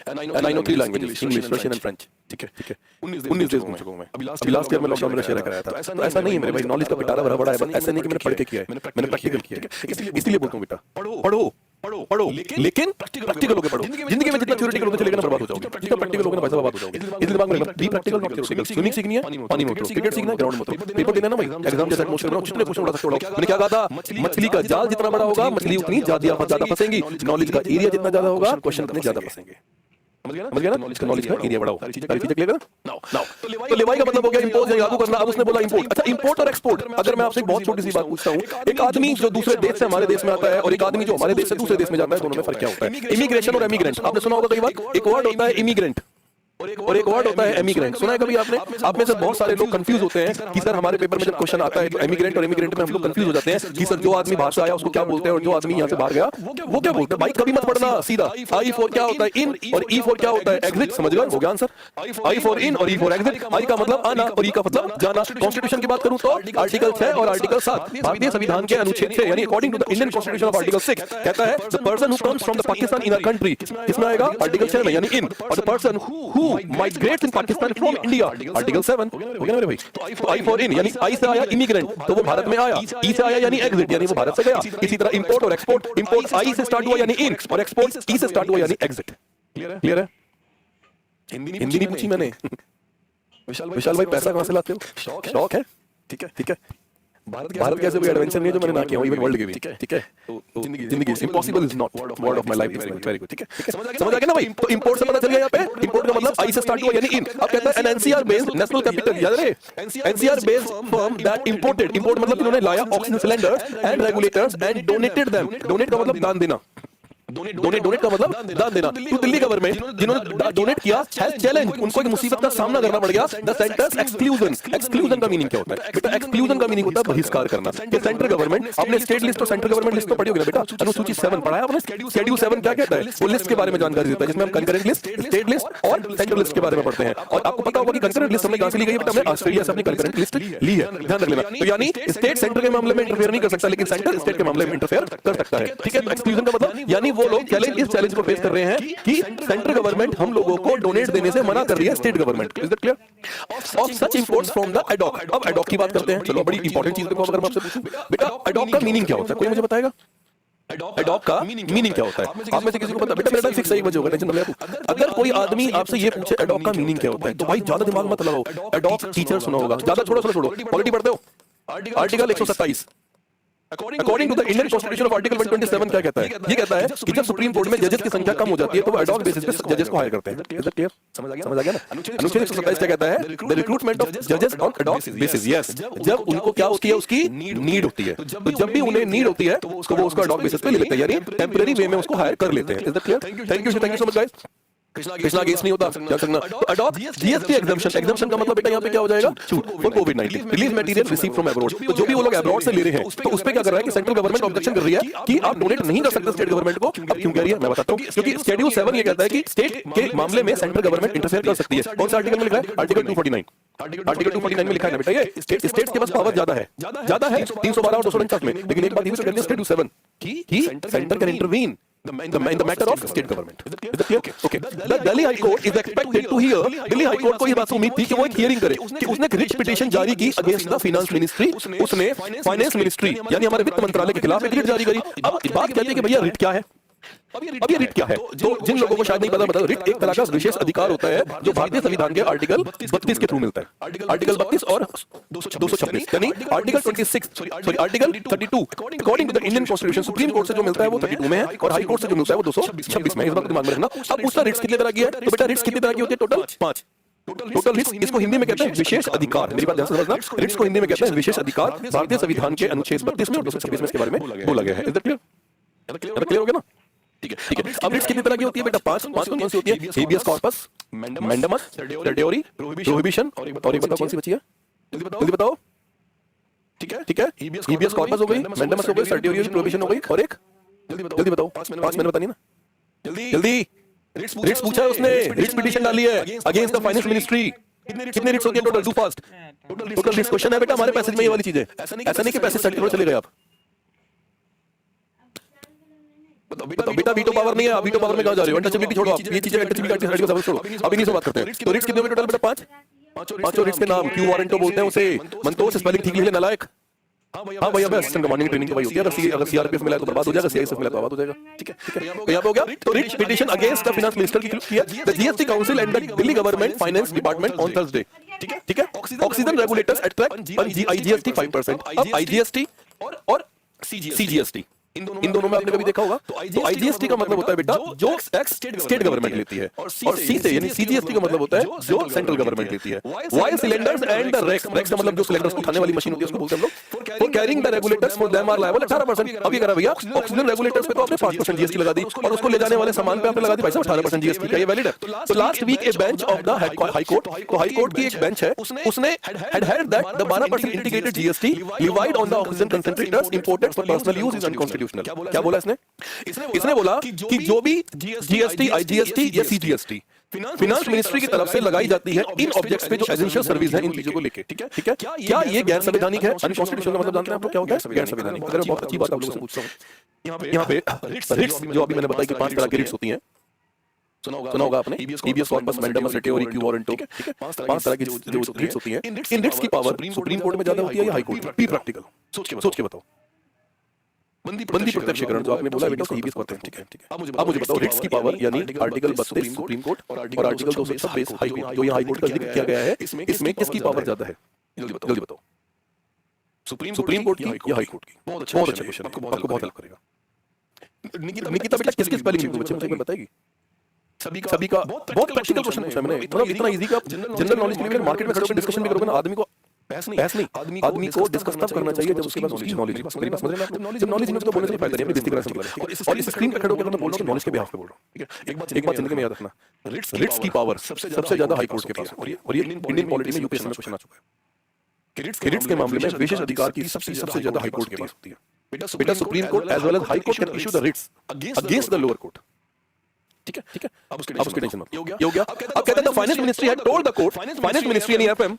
And I know 3 languages, English, Russian and French. ठीक है 19 देश घूम चुका हूं मैं। अभी लास्ट ईयर में लॉकडाउन में शेयर कराया था। तो ऐसा नहीं है मेरे भाई, नॉलेज का पिटारा भरा बड़ा है, बस ऐसा नहीं कि मैंने पढ़ के किया है, मैंने प्रैक्टिकल किया है। इसलिए बोलता हूं बेटा पढ़ो लेकिन प्रैक्टिकल होकर पढ़ो। जिंदगी में जितना थ्योरेटिकल होते चलेगा ना बर्बाद हो जाओगे, जितना प्रैक्टिकल होगा ना पैसा बर्बाद हो जाओगे। इसलिए दिमाग में रखना, be practical not theoretical. Swimming सीखनी है पानी में उतरो, क्रिकेट सीखना है ग्राउंड में उतरो, पेपर देना ना भाई एग्जाम जैसा एटमॉस्फेयर बनाओ, जितने क्वेश्चन उड़ा सकते हो उड़ाओ। मैंने क्या कहा था, मछली का जाल जितना बड़ा होगा मछली उतनी ज्यादा फंसेंगी, नॉलेज का एरिया जितना ज्यादा होगा क्वेश्चन उतने ज्यादा फंसेंगे। समझ गया ना? नॉलेज का एरिया बढ़ाओ, सारी चीजें क्लियर ना। तो लेवाई का मतलब हो गया इंपोर्ट या लागू करना। अब उसने बोला इंपोर्ट। अच्छा, इंपोर्ट और एक्सपोर्ट, अगर मैं आपसे एक बहुत छोटी सी बात पूछता हूं, एक आदमी जो दूसरे देश से हमारे देश में आता है और एक आदमी जो हमारे देश से दूसरे देश में जाता है, दोनों में फर्क क्या होता है? इमिग्रेशन और एमिग्रेंट। आपने सुना होगा कई बार, एक वर्ड होता है इमिग्रेंट और एक वर्ड होता है एमिग्रेंट। सुना है कभी आपने? आप में से बहुत सारे लोग कंफ्यूज होते हैं कि सर हमारे पेपर में जब क्वेश्चन आता है तो एमिग्रेंट और इमिग्रेंट में हम लोग कंफ्यूज हो जाते हैं कि सर जो आदमी बाहर से आया उसको क्या बोलते हैं और जो आदमी यहाँ से बाहर गया वो क्या बोलते हैं। भाई कभी मत पढ़ना सीधा। आई फॉर क्या होता है? इन, और ई फॉर क्या होता है? एग्जिट। समझ गए? हो गया आंसर। आई फॉर इन और ई फॉर एग्जिट। आई का मतलब आना और ई का मतलब जाना। कॉन्स्टिट्यूशन की बात करूं तो आर्टिकल 6 और आर्टिकल 7 भारतीय संविधान के अनुच्छेद 6 यानी according to the Indian constitution of article 6 कहता है the person who comes from the Pakistan in our country, किसमें आएगा? आर्टिकल 6 में यानी इन। और the person who migrates in Pakistan from India, article 7। हो गया ना मेरे भाई? तो आई फॉर इन यानी आई से आया इमिग्रेंट तो वो भारत में आया, ई से आया यानी एग्जिट यानी वो भारत से गया। इसी तरह इंपोर्ट और एक्सपोर्ट, इंपोर्ट आई से स्टार्ट हुआ यानी इन और एक्सपोर्ट ई से स्टार्ट हुआ यानी एग्जिट। क्लियर है? हिंदी नहीं पूछी मैंने। विशाल भाई पैसा कहां से लाते हो? शौक है। ठीक है। भारत कैसे कोई एडवेंचर नहीं है जो मैंने ना किया हो, इवन वर्ल्ड के भी। ठीक है, जिंदगी impossible is not word of my life is very good. ठीक है, समझ आ गया ना भाई? तो इंपोर्ट से पता चल गया यहाँ पे, इंपोर्ट का मतलब आई से स्टार्ट हुआ यानी इन। अब कहता है N NCR based national capital, याद रहे NCR based firm that imported, import मतलब इन्होंने लाया oxygen cylinders and regulators and donated them. Donate का मतलब दान देना, डोनेट का मतलब दान देना। तो दिल्ली गवर्नमेंट जिन्होंने डोनेट किया हैज चैलेंज, उनको एक मुसीबत का सामना करना पड़ गया। The centres exclusion. एक्सक्लूजन का मीनिंग क्या होता है बेटा? एक्सक्लूजन का मीनिंग होता है बहिष्कार करना। कि सेंट्रल गवर्नमेंट, आपने स्टेट लिस्ट और सेंट्रल गवर्नमेंट लिस्ट तो पढ़ी होगी ना बेटा, अनुसूची 7 पढ़ा है आपने? शेड्यूल 7 क्या कहता है? वो लिस्ट के बारे में जानकारी देता है जिसमें हम कंकरेंट लिस्ट, स्टेट लिस्ट और सेंट्रल लिस्ट के बारे में पढ़ते हैं। और आपको पता होगा कि कंकरेंट लिस्ट हमने कहां से ली गई है बेटा? हमने ऑस्ट्रेलिया से अपनी कंकरेंट लिस्ट ली है, ध्यान रख लेना। तो यानी स्टेट सेंटर के मामले में इंटरफेयर नहीं कर सकता, लेकिन सेंटर स्टेट के मामले में इंटरफेयर कर सकता है। ठीक है, तो एक्सक्लूजन का मतलब यानी वो लोग चैलेंज को फेस कर रहे हैं कि सेंट्रल गवर्नमेंट हम लोगों को डोनेट देने से मना कर रही है state government. Is that clear? Of such imports from the ad hoc. अब एडॉक की बात करते हैं। चलो बड़ी इंपॉर्टेंट चीज देखो, अगर मैं आपसे पूछूं बेटा एडॉक का मीनिंग क्या होता है, कोई मुझे बताएगा? एडॉक का मीनिंग क्या होता है? आप में से किसी को पता? बेटा मेरा टाइम 6 सही बजे होगा, टेंशन ना ले। अगर कोई आदमी आपसे ये पूछे एडॉक का मीनिंग क्या होता है, तो भाई ज्यादा दिमाग मत लगाओ। एडॉक टीचर सुना होगा, ज्यादा छोड़ो। पॉलिटी पढ़ते हो? Article 127 according to the Indian constitution of article 127 क्या कहता है? ये कहता है कि जब सुप्रीम कोर्ट में जजेस की संख्या कम हो जाती है तो वो एडॉक बेसिस पे जजेस को हायर करते हैं। Is that clear? समझ आ गया ना? अनुच्छेद 127 क्या कहता है? द रिक्रूटमेंट ऑफ जजेस ऑन एडॉक बेसिस। यस, जब उनको क्या होती है, उसकी नीड होती है, तो जब भी उन्हें नीड होती है तो वो उसको एडॉक बेसिस पे ले लेते हैं, यानी टेंपरेरी वे में उसको हायर कर लेते हैं। Is that clear? Thank you so much guys. Krishna case नहीं होता क्या करना? तो अडॉप्ट जीएसटी एग्जम्पशन। एग्जम्पशन का मतलब बेटा यहाँ पे क्या हो जाएगा? छूट for covid release material receive from abroad. तो जो भी वो लोग अब्रॉड से ले रहे हैं तो उस पे क्या कर रहा है कि सेंट्रल गवर्नमेंट ऑब्जेक्शन कर रही है कि आप डोनेट नहीं कर सकते स्टेट गवर्नमेंट को। अब क्यों कह रही है मैं बताता हूँ, क्योंकि शेड्यूल 7 ये कहता है कि स्टेट के मामले में सेंट्रल गवर्नमेंट इंटरफेयर कर सकती है। कौन सा आर्टिकल में लिखा है? आर्टिकल 249। आर्टिकल 249 में लिखा है ना बेटा, ये स्टेट्स के पास पावर ज्यादा है 312 और 249 में। लेकिन एक बात ये भी कहते हैं शेड्यूल 7 कि centre can intervene in the matter of state government. Is that clear? Okay. The Delhi High Court is expected to hear. Delhi High Court को ये बात से उम्मीद थी कि वो एक हियरिंग करे कि उसने एक रिट पिटीशन जारी की अगेंस्ट द फाइनेंस मिनिस्ट्री। उसने फाइनेंस मिनिस्ट्री यानी हमारे वित्त मंत्रालय के खिलाफ एक रिट जारी करी। अब बात कहती है कि भैया रिट क्या है? अब ये रिट क्या है? तो जिन लोगों को शायद नहीं पता, बता रिट एक तरह का विशेष अधिकार होता है जो भारतीय संविधान के आर्टिकल 32 के थ्रू मिलता है। आर्टिकल 32 और 226 यानी article 26 sorry article 32 according to the Indian constitution supreme court से जो मिलता है वो 32 में है और हाई कोर्ट से जो मिलता है वो 226 में है। इस बात को दिमाग में रखना। अब उसका रिट्स कितने तरह की है? तो बेटा रिट्स कितने तरह की होती है? टोटल 5। टोटल रिट्स इसको हिंदी में कहते हैं विशेष अधिकार। मेरी बात ध्यान से समझना, रिट्स को हिंदी में कहते हैं विशेष अधिकार। भारतीय संविधान के अनुच्छेद 32 में और 226 में इसके बारे में बोला गया है। Is that clear? क्लियर हो गया ना? ठीक है। अब रिट्स कितनी तरह की होती है बेटा? 5 कौन सी होती है? हेबियस कॉर्पस, मैंडेमस, सर्टियोरी, प्रोहिबिशन और एक बताओ कौन सी बची है? जल्दी बताओ। ठीक है। हेबियस कॉर्पस हो गई, मैंडेमस हो गई, सर्टियोरी हो गई, प्रोहिबिशन हो गई और एक जल्दी बताओ। 5 मैंने बतानी ना, जल्दी। रिट्स पूछा है उसने, रिट्स पिटीशन डाली है अगेंस्ट द फाइनेंस मिनिस्ट्री। कितने रिट्स हो गए total? Do fast. Total writs question है बेटा हमारे पैसेज में ये वाली चीजें। ऐसा नहीं कि पैसेज सेट करो चले गए आप। बताओ बेटा, वीटो पावर नहीं है। वीटो पावर में कहां जा रहे हो? अनटचेबिलिटी छोड़ो आप, ये चीजें अनटचेबिलिटी का सब छोड़ो। अभी नहीं से बात करते हैं। तो रिट्स कितने हो गए टोटल बेटा? 5। पांचों रिट्स के नाम क्यू वारंटो बोलते हैं उसे। मनतोष स्पेलिंग ठीक लिख ले नालायक। हाँ भैया असिस्टेंट कमांडिंग ट्रेनिंग की भाई होती है। अगर सीआरपीएफ मिला तो बर्बाद हो जाएगा, सीआईएसएफ मिला तो बर्बाद हो जाएगा। ठीक है। यहाँ पे हो गया। तो writ petition against the finance minister की किया the GST council and the Delhi government finance department on Thursday. ठीक है। Oxygen regulators attract IGST 5%। अब आईजीएसटी और सीजीएसटी इन दोनों में आपने कभी देखा होगा? तो आईजीएसटी का मतलब होता है बेटा जो टैक्स स्टेट गवर्नमेंट लेती है और सी से यानी सीजीएसटी का मतलब होता है जो सेंट्रल गवर्नमेंट लेती है। Why cylinders and the racks का मतलब जो सिलेंडर्स को उठाने वाली मशीन होती है उसको बोलते हैं हम लोग। For carrying the regulators for them are liable 18%। अब ये करा भैया ऑक्सीजन रेगुलेटर्स पे तो आपने 5% जीएसटी लगा दी और उसको ले जाने वाले सामान पे आपने लगा दी भाई साहब 18% जीएसटी। क्या ये वैलिड है? तो last week a bench of the high court, तो हाई कोर्ट की एक बेंच है, उसने had that the 12% integrated GST levied on the oxygen concentrators imported for personal use is unconstitutional। क्या बोला इसने बोला कि जो भी जीएसटी, आईजीएसटी या सीजीएसटी फिनांस मिनिस्ट्री की तरफ से लगाई जाती है इन ऑब्जेक्ट्स पे जो एसेंशियल सर्विस है इन चीजों को लेके। ठीक है। क्या ये गैर संवैधानिक है? अनकॉन्स्टिट्यूशनल का मतलब जानते हैं आप लोग क्या होता है? गैर संवैधानिक। अगर मैं बहुत अच्छी बात आप लोगों से पूछता हूं, यहाँ पे रिट्स जो अभी मैंने बताया कि 5 तरह की रिट्स होती हैं, सुना होगा आपने। Habeas corpus, mandamus, certiorari, quo warranto. 5 तरह की जो रिट्स होती हैं। इन रिट्स की पावर सुप्रीम कोर्ट में ज्यादा होती है या हाई कोर्ट में? बी प्रैक्टिकल, सोच के बताओ। बंदी प्रत्यक्षीकरण जो आपने बोला बेटा उसको हेबियस कहते हैं। ठीक है। अब मुझे बताओ रिट्स की पावर यानी आर्टिकल 32 सुप्रीम कोर्ट और आर्टिकल 226 हाई कोर्ट, जो यहाँ हाई कोर्ट का जिक्र किया गया है, इसमें किसकी पावर ज्यादा है? जल्दी बताओ। सुप्रीम कोर्ट की या हाई कोर्ट की? बहुत अच्छा क्वेश्चन, आपको बहुत हेल्प करेगा। निकिता बेटा किसकी स्पेलिंग लिखूं बच्चे मुझे बताएगी? सभी का बहुत प्रैक्टिकल क्वेश्चन पूछा मैंने, मतलब इतना इजी का जनरल नॉलेज के लिए मार्केट में खड़े होकर डिस्कशन भी करोगे ना, आदमी को बहस नहीं आदमी को डिस्कस तब करना चाहिए जब उसके पास नॉलेज है। मेरी बात समझ रहे हैं आप? जब नॉलेज नहीं तो बोलने से फायदा नहीं, अपनी बेइज्जती कराने से मतलब है। और इस स्क्रीन पे खड़े होकर मैं बोल रहा हूं नॉलेज के बिहाफ पे बोल रहा हूं। ठीक है। एक बात जिंदगी में याद रखना, रिट्स की पावर सबसे ज्यादा हाई कोर्ट के पास है और ये इंडियन पॉलिटी में यूपीएससी में क्वेश्चन आ चुका है कि रिट्स के मामले में विशेष अधिकार की सबसे ज्यादा हाई कोर्ट के पास होती है। बेटा supreme court as well as high court can issue the writs against the lower court. ठीक है। अब उसकी टेंशन मत। ये हो गया। अब कहते हैं the finance ministry had told the court, finance ministry यानी एफएम,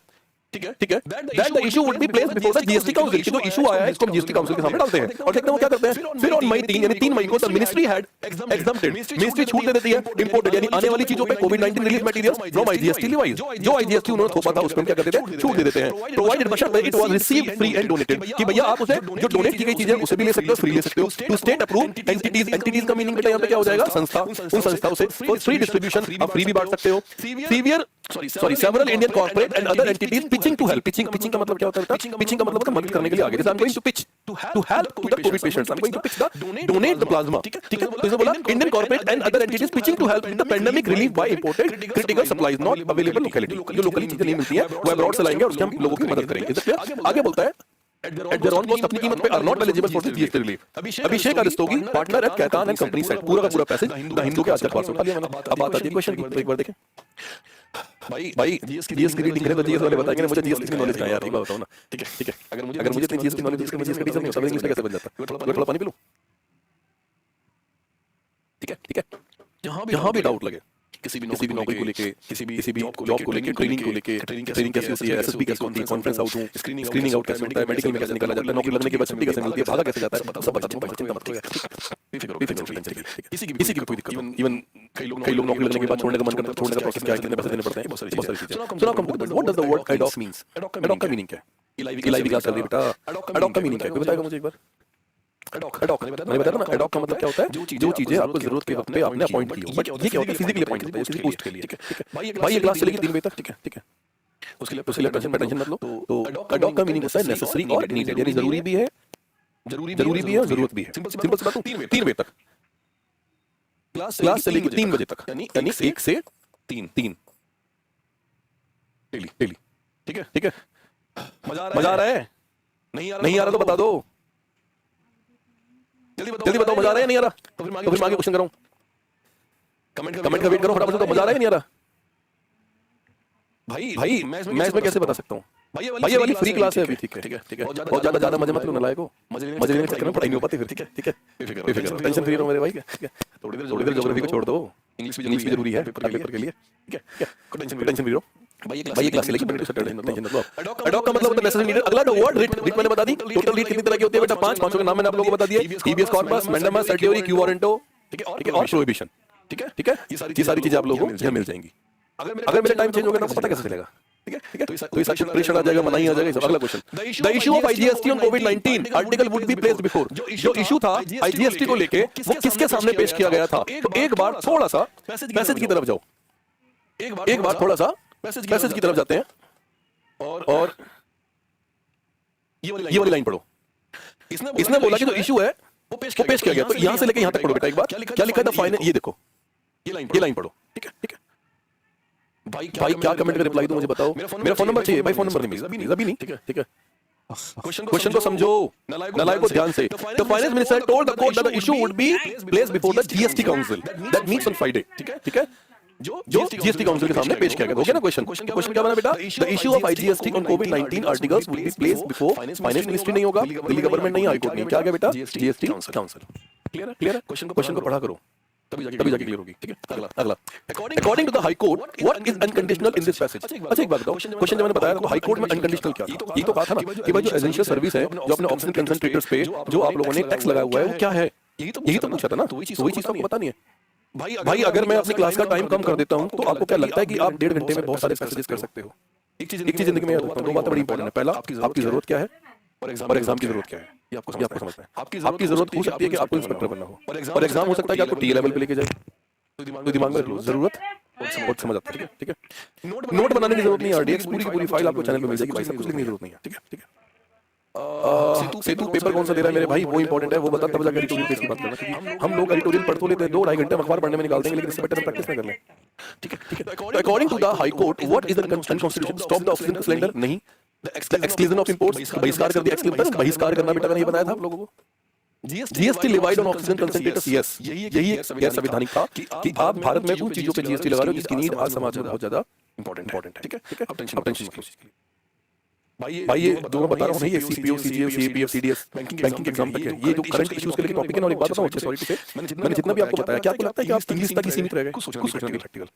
ठीक है, that the issue would be placed before the GST council, कि जो इशू आया है इसको हम जीएसटी काउंसिल के सामने डालते हैं। और देखते हैं वो क्या करते हैं। फिर ऑन मई 3 यानी 3 मई को the ministry had exempted, ministry छूट दे देती है इंपोर्टेड यानी आने वाली चीजों पे कोविड-19 relief materials from IGST levies, जो आईजीएसटी उन्होंने थोपा था उस पे क्या करते थे? छूट दे देते हैं। प्रोवाइडेड बशर्ते it was received free and donated, कि भैया आप उसे जो डोनेट की गई चीजें उसे भी ले सकते हो, फ्री ले सकते हो। टू स्टेट अप्रूव्ड एंटिटीज का मीनिंग बेटा यहाँ पे क्या हो जाएगा? संस्था, उन संस्थाओं से फ्री डिस्ट्रीब्यूशन आप फ्री भी बांट सकते हो। Several Indian corporate and other entities pitching to help, pitching का मतलब क्या होता है? पिचिंग का मतलब होता है मदद करने के लिए आगे। जैसे I am going to pitch to help to the COVID patients, I am going to pitch the donate the plasma. ठीक है। तो इसे बोला Indian corporate and other entities pitching to help in the pandemic relief by imported critical supplies not available locality, जो locally चीजें नहीं मिलती है वो अब्रॉड से लाएंगे और उससे हम लोगों की मदद करेंगे। Is clear? आगे बोलता है एट देयर ऑन कॉस्ट अपनी कीमत पे are not eligible for GST relief. Abhishek Rastogi partner at Khaitan and company said, पूरा का पूरा पैसेज द हिंदू के आचार पास उठा लिया मैंने। अब बात आती है क्वेश्चन की, एक बार देखें भाई जीएस की रीडिंग करें तो जीएस वाले बताएंगे मुझे जीएस की नॉलेज कहां है यार, एक बात बताओ ना। ठीक है। अगर मुझे इतनी जीएस की नॉलेज जिसका मैं जीएस का टीचर नहीं होता मैं इंग्लिश में कैसे बन जाता? थोड़ा पानी पी लूं? ठीक है। जहां भी डाउट लगे किसी भी नौकरी को लेके, किसी भी जॉब को लेके, ट्रेनिंग को लेके, ट्रेनिंग कैसे होती है, एसएसबी कैसे होती है, कॉन्फ्रेंस आउट हूं, स्क्रीनिंग आउट कैसे होता है, मेडिकल में कैसे निकाला जाता है, नौकरी लगने के बाद छुट्टी कैसे मिलती है, भागा कैसे जाता है, सब बताता हूं। चिंता मत करिए, किसी की कोई दिक्कत नहीं। इवन कई लोग नौकरी लगने के बाद छोड़ने का मन करता है, छोड़ने का प्रोसेस क्या है, कितने पैसे देने पड़ते हैं, बहुत सारी चीजें। So now come to the point, what does the word ad hoc means? Ad hoc का मीनिंग क्या है? इलाही क्लास चल रही है बेटा, एडॉक का मीनिंग क्या है? कोई बताएगा मुझे एक बार? एडॉक मैंने बताया ना, एडॉक का मतलब क्या होता है, जो चीजें आपको जरूरत के वक्त पे आपने अपॉइंट की हो। बट ये क्या होता है, फिजिकली अपॉइंट होता है, किसी पोस्ट के लिए, ठीक है। भाई ये क्लास चलेगी 3 बजे तक, ठीक है। उसके लिए टेंशन मत लो। तो एडॉक का मीनिंग होता है नेसेसरी और नीडेड, यानी जरूरी भी है, जरूरी भी है और जरूरत भी है। सिंपल सी बात है, 3 बजे तक क्लास चलेगी, 3 बजे तक, यानी 1 से 3 डेली, ठीक है। मजा आ रहा है? नहीं आ रहा तो बता दो, जल्दी बताओ मजा आ रहा है नहीं आ रहा, तो फिर मैं आगे क्वेश्चन कर रहा हूं। कमेंट का वेट करो फटाफट से, तो मजा आ रहा है नहीं आ रहा? भाई मैं इसमें कैसे बता सकता हूँ? भाई ये वाली फ्री क्लास है अभी, ठीक है। बहुत ज्यादा मजे मत लो नालायक को, मजे लेने के चक्कर में पढ़ाई नहीं हो पाती फिर, ठीक है। टेंशन फ्री रहो मेरे भाई, ठीक है। थोड़ी देर ज्योग्राफी को छोड़ दो, इंग्लिश भी जरूरी है पेपर के लिए, ठीक है। टेंशन फ्री रहो भाई, ये क्लास चलेगी मंडे टू सैटरडे, टेंशन मत लो। एडॉक का मतलब होता है नेसेसरी नीडेड। अगला तो वर्ड रीड मैंने बता दी। टोटल रीड कितनी तरह की होती है बेटा? 5 के नाम मैंने आप लोगों को बता दिए, habeas corpus, mandamus, certiorari, quo warranto, ठीक है, और प्रोहिबिशन, ठीक है। ये सारी चीजें आप लोगों को मिल जाएंगी। अगर मेरा टाइम चेंज हो गया तो पता कैसे चलेगा, ठीक है। तो ये सेक्शन प्रेशर आ जाएगा, मनाही आ जाएगा। अगला question, the issue of IGST on covid article would be placed before. जो इशू था आईजीएसटी को लेके, वो किसके सामने पेश किया गया था? तो एक बार थोड़ा सा मैसेज की तरफ जाओ, एक बार थोड़ा सा मैसेज की तरफ जाते हैं और ये वाली लाइन पढ़ो। इसने बोला कि जो इशू है वो पेश किया गया, तो यहां से लेके यहां तक पढ़ो बेटा एक बार। क्या लिखा था फाइनल, ये देखो, ये लाइन पढ़ो, ठीक है। भाई क्या कमेंट का रिप्लाई दो मुझे बताओ। मेरा फोन नंबर चाहिए भाई, फोन नंबर नहीं, अभी नहीं, ठीक है। क्वेश्चन को समझो, नालायक को ध्यान से। The finance minister told the court that the issue would be placed before the GST council that meets on Friday, ठीक है। जो जीएसटी काउंसिल के सामने पेश किया गया, ओके ना। क्वेश्चन क्या बना बेटा? The issue of IGST on covid articles would be placed before finance ministry, नहीं होगा, दिल्ली गवर्नमेंट नहीं, हाई कोर्ट नहीं, क्या आ गया बेटा? GST council. क्लियर है? क्वेश्चन को पढ़ा करो, तभी जाके क्लियर होगी, ठीक है। अगला, according to the high court what is unconditional in this passage. अच्छा एक बात बताओ, क्वेश्चन जब मैंने बताया तो हाई कोर्ट में अनकंडीशनल क्या था? ये तो कहा था ना कि भाई जो एसेंशियल सर्विस है, जो अपने ऑक्सीजन कंसंट्रेटर्स पे जो आप लोगों ने टैक्स लगाया हुआ है, वो क्या है? यही तो पूछा था ना। तो वही चीज आपको पता नहीं है भाई। अगर मैं अपनी क्लास का टाइम कम कर देता हूं तो आपको क्या लगता है कि आप 1.5 घंटे में बहुत सारे पैसेजेस कर सकते हो? एक चीज जिंदगी में याद रखना, 2 बातें बड़ी इंपॉर्टेंट है। पहला, आपकी जरूरत क्या है, और एग्जाम की जरूरत क्या है, ये आपको समझना है। आपकी जरूरत हो सकती है कि आपको इंस्पेक्टर बनना हो, और एग्जाम हो सकता है कि आपको टी लेवल पे लेके जाए। तो दिमाग में रख लो, जरूरत और समझ आता है, ठीक है। नोट बनाने की जरूरत नहीं है, आरडीएक्स पूरी की पूरी फाइल आपको चैनल पे मिल जाएगी भाई, सब कुछ लिखने की जरूरत नहीं है, ठीक है। सेतु पेपर कौन सा दे रहा है मेरे भाई, वो इंपॉर्टेंट है, वो बता तब जाकर एडिटोरियल पेज की बात करना, क्योंकि हम लोग एडिटोरियल पढ़ तो लेते हैं, 2-2.5 घंटे अखबार पढ़ने में निकाल देंगे, लेकिन इससे बेटर हम प्रैक्टिस में कर लें, ठीक है। According to the high court what is the unconstitutional stop the oxygen cylinder, नहीं द एक्सक्लूजन ऑफ इंपोर्ट्स, बहिष्कार कर दिया। एक्सक्लूजन बहिष्कार करना बेटा नहीं बताया था आप लोगों को। GST levied on oxygen concentrators, yes, यही एक गैर संवैधानिक था कि आप भारत में उन चीजों पे जीएसटी लगा रहे हो जिसकी नीड आज समाज में बहुत ज्यादा इंपॉर्टेंट है, ठीक है। अब टेंशन भाई ये जो मैं बता रहा हूँ ना, ये CPO, CGL, CPF, CDS banking exam तक है, ये जो करंट इश्यूज के लिए टॉपिक है ना। और एक बात बताऊं, सॉरी टू से, मैंने जितना भी आपको बताया, क्या आपको लगता है कि आप इंग्लिश तक ही सीमित रह गए? कुछ सोचना नहीं प्रैक्टिकल।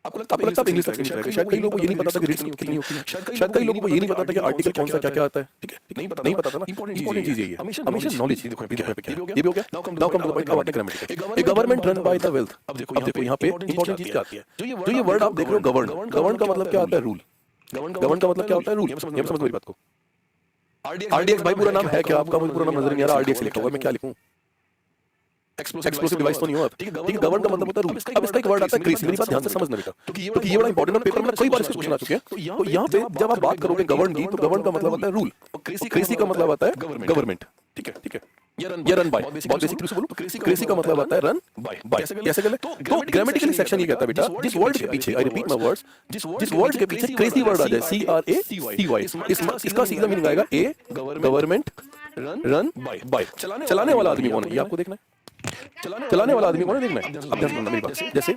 आपको लगता है आप इंग्लिश तक सीमित रह गए? शायद कई लोगों को ये नहीं पता था कि रिस्क कितनी होती है, शायद कई लोगों को ये नहीं पता था कि आर्टिकल कौन सा क्या आता है, ठीक है। नहीं पता था ना। इंपॉर्टेंट चीज यही है, हमेशा नॉलेज। देखो ये भी हो गया। Now come to the point, what is grammatical. A government run by the wealth. अब देखो यहाँ पे इंपॉर्टेंट चीज क्या आती है, जो ये वर्ड आप देख रहे हो गवर्न का मतलब क्या होता है? रूल। गवर्न का मतलब क्या होता है? रूल। ये समझ मेरी बात को। आरडीएक्स भाई पूरा नाम है क्या आपका? मुझे पूरा नाम नजर नहीं आ रहा। आरडीएक्स लिखा हुआ है, मैं क्या लिखूं? एक्सप्लोसिव डिवाइस तो नहीं हो आप, ठीक है। गवर्न का मतलब होता है रूल। अब इसका एक वर्ड आता है क्रेजी, मेरी बात ध्यान से समझना बेटा, क्योंकि ये बड़ा इंपॉर्टेंट है, पेपर में कई बार इसको क्वेश्चन आ चुके हैं। तो यहाँ पे जब आप बात करोगे गवर्न की, तो गवर्न का मतलब होता है रूल, क्रेजी का मतलब आता है गवर्नमेंट, ठीक है। ये रन बाय, बहुत बेसिक रूप से बोलूं, क्रेजी का मतलब आता है रन बाय। कैसे गलत? तो ग्रामेटिकली सेक्शन ये कहता है बेटा, जिस वर्ड के पीछे, आई रिपीट माय वर्ड्स, जिस वर्ड के पीछे क्रेजी वर्ड आ जाए, CRACY, इसका सीधा मीनिंग आएगा ए गवर्नमेंट रन बाय। चलाने वाला आदमी कौन है, ये आपको देखना है। चलाने वाला आदमी कौन है, देखना है। अब ध्यान सुनना मेरी बात। जैसे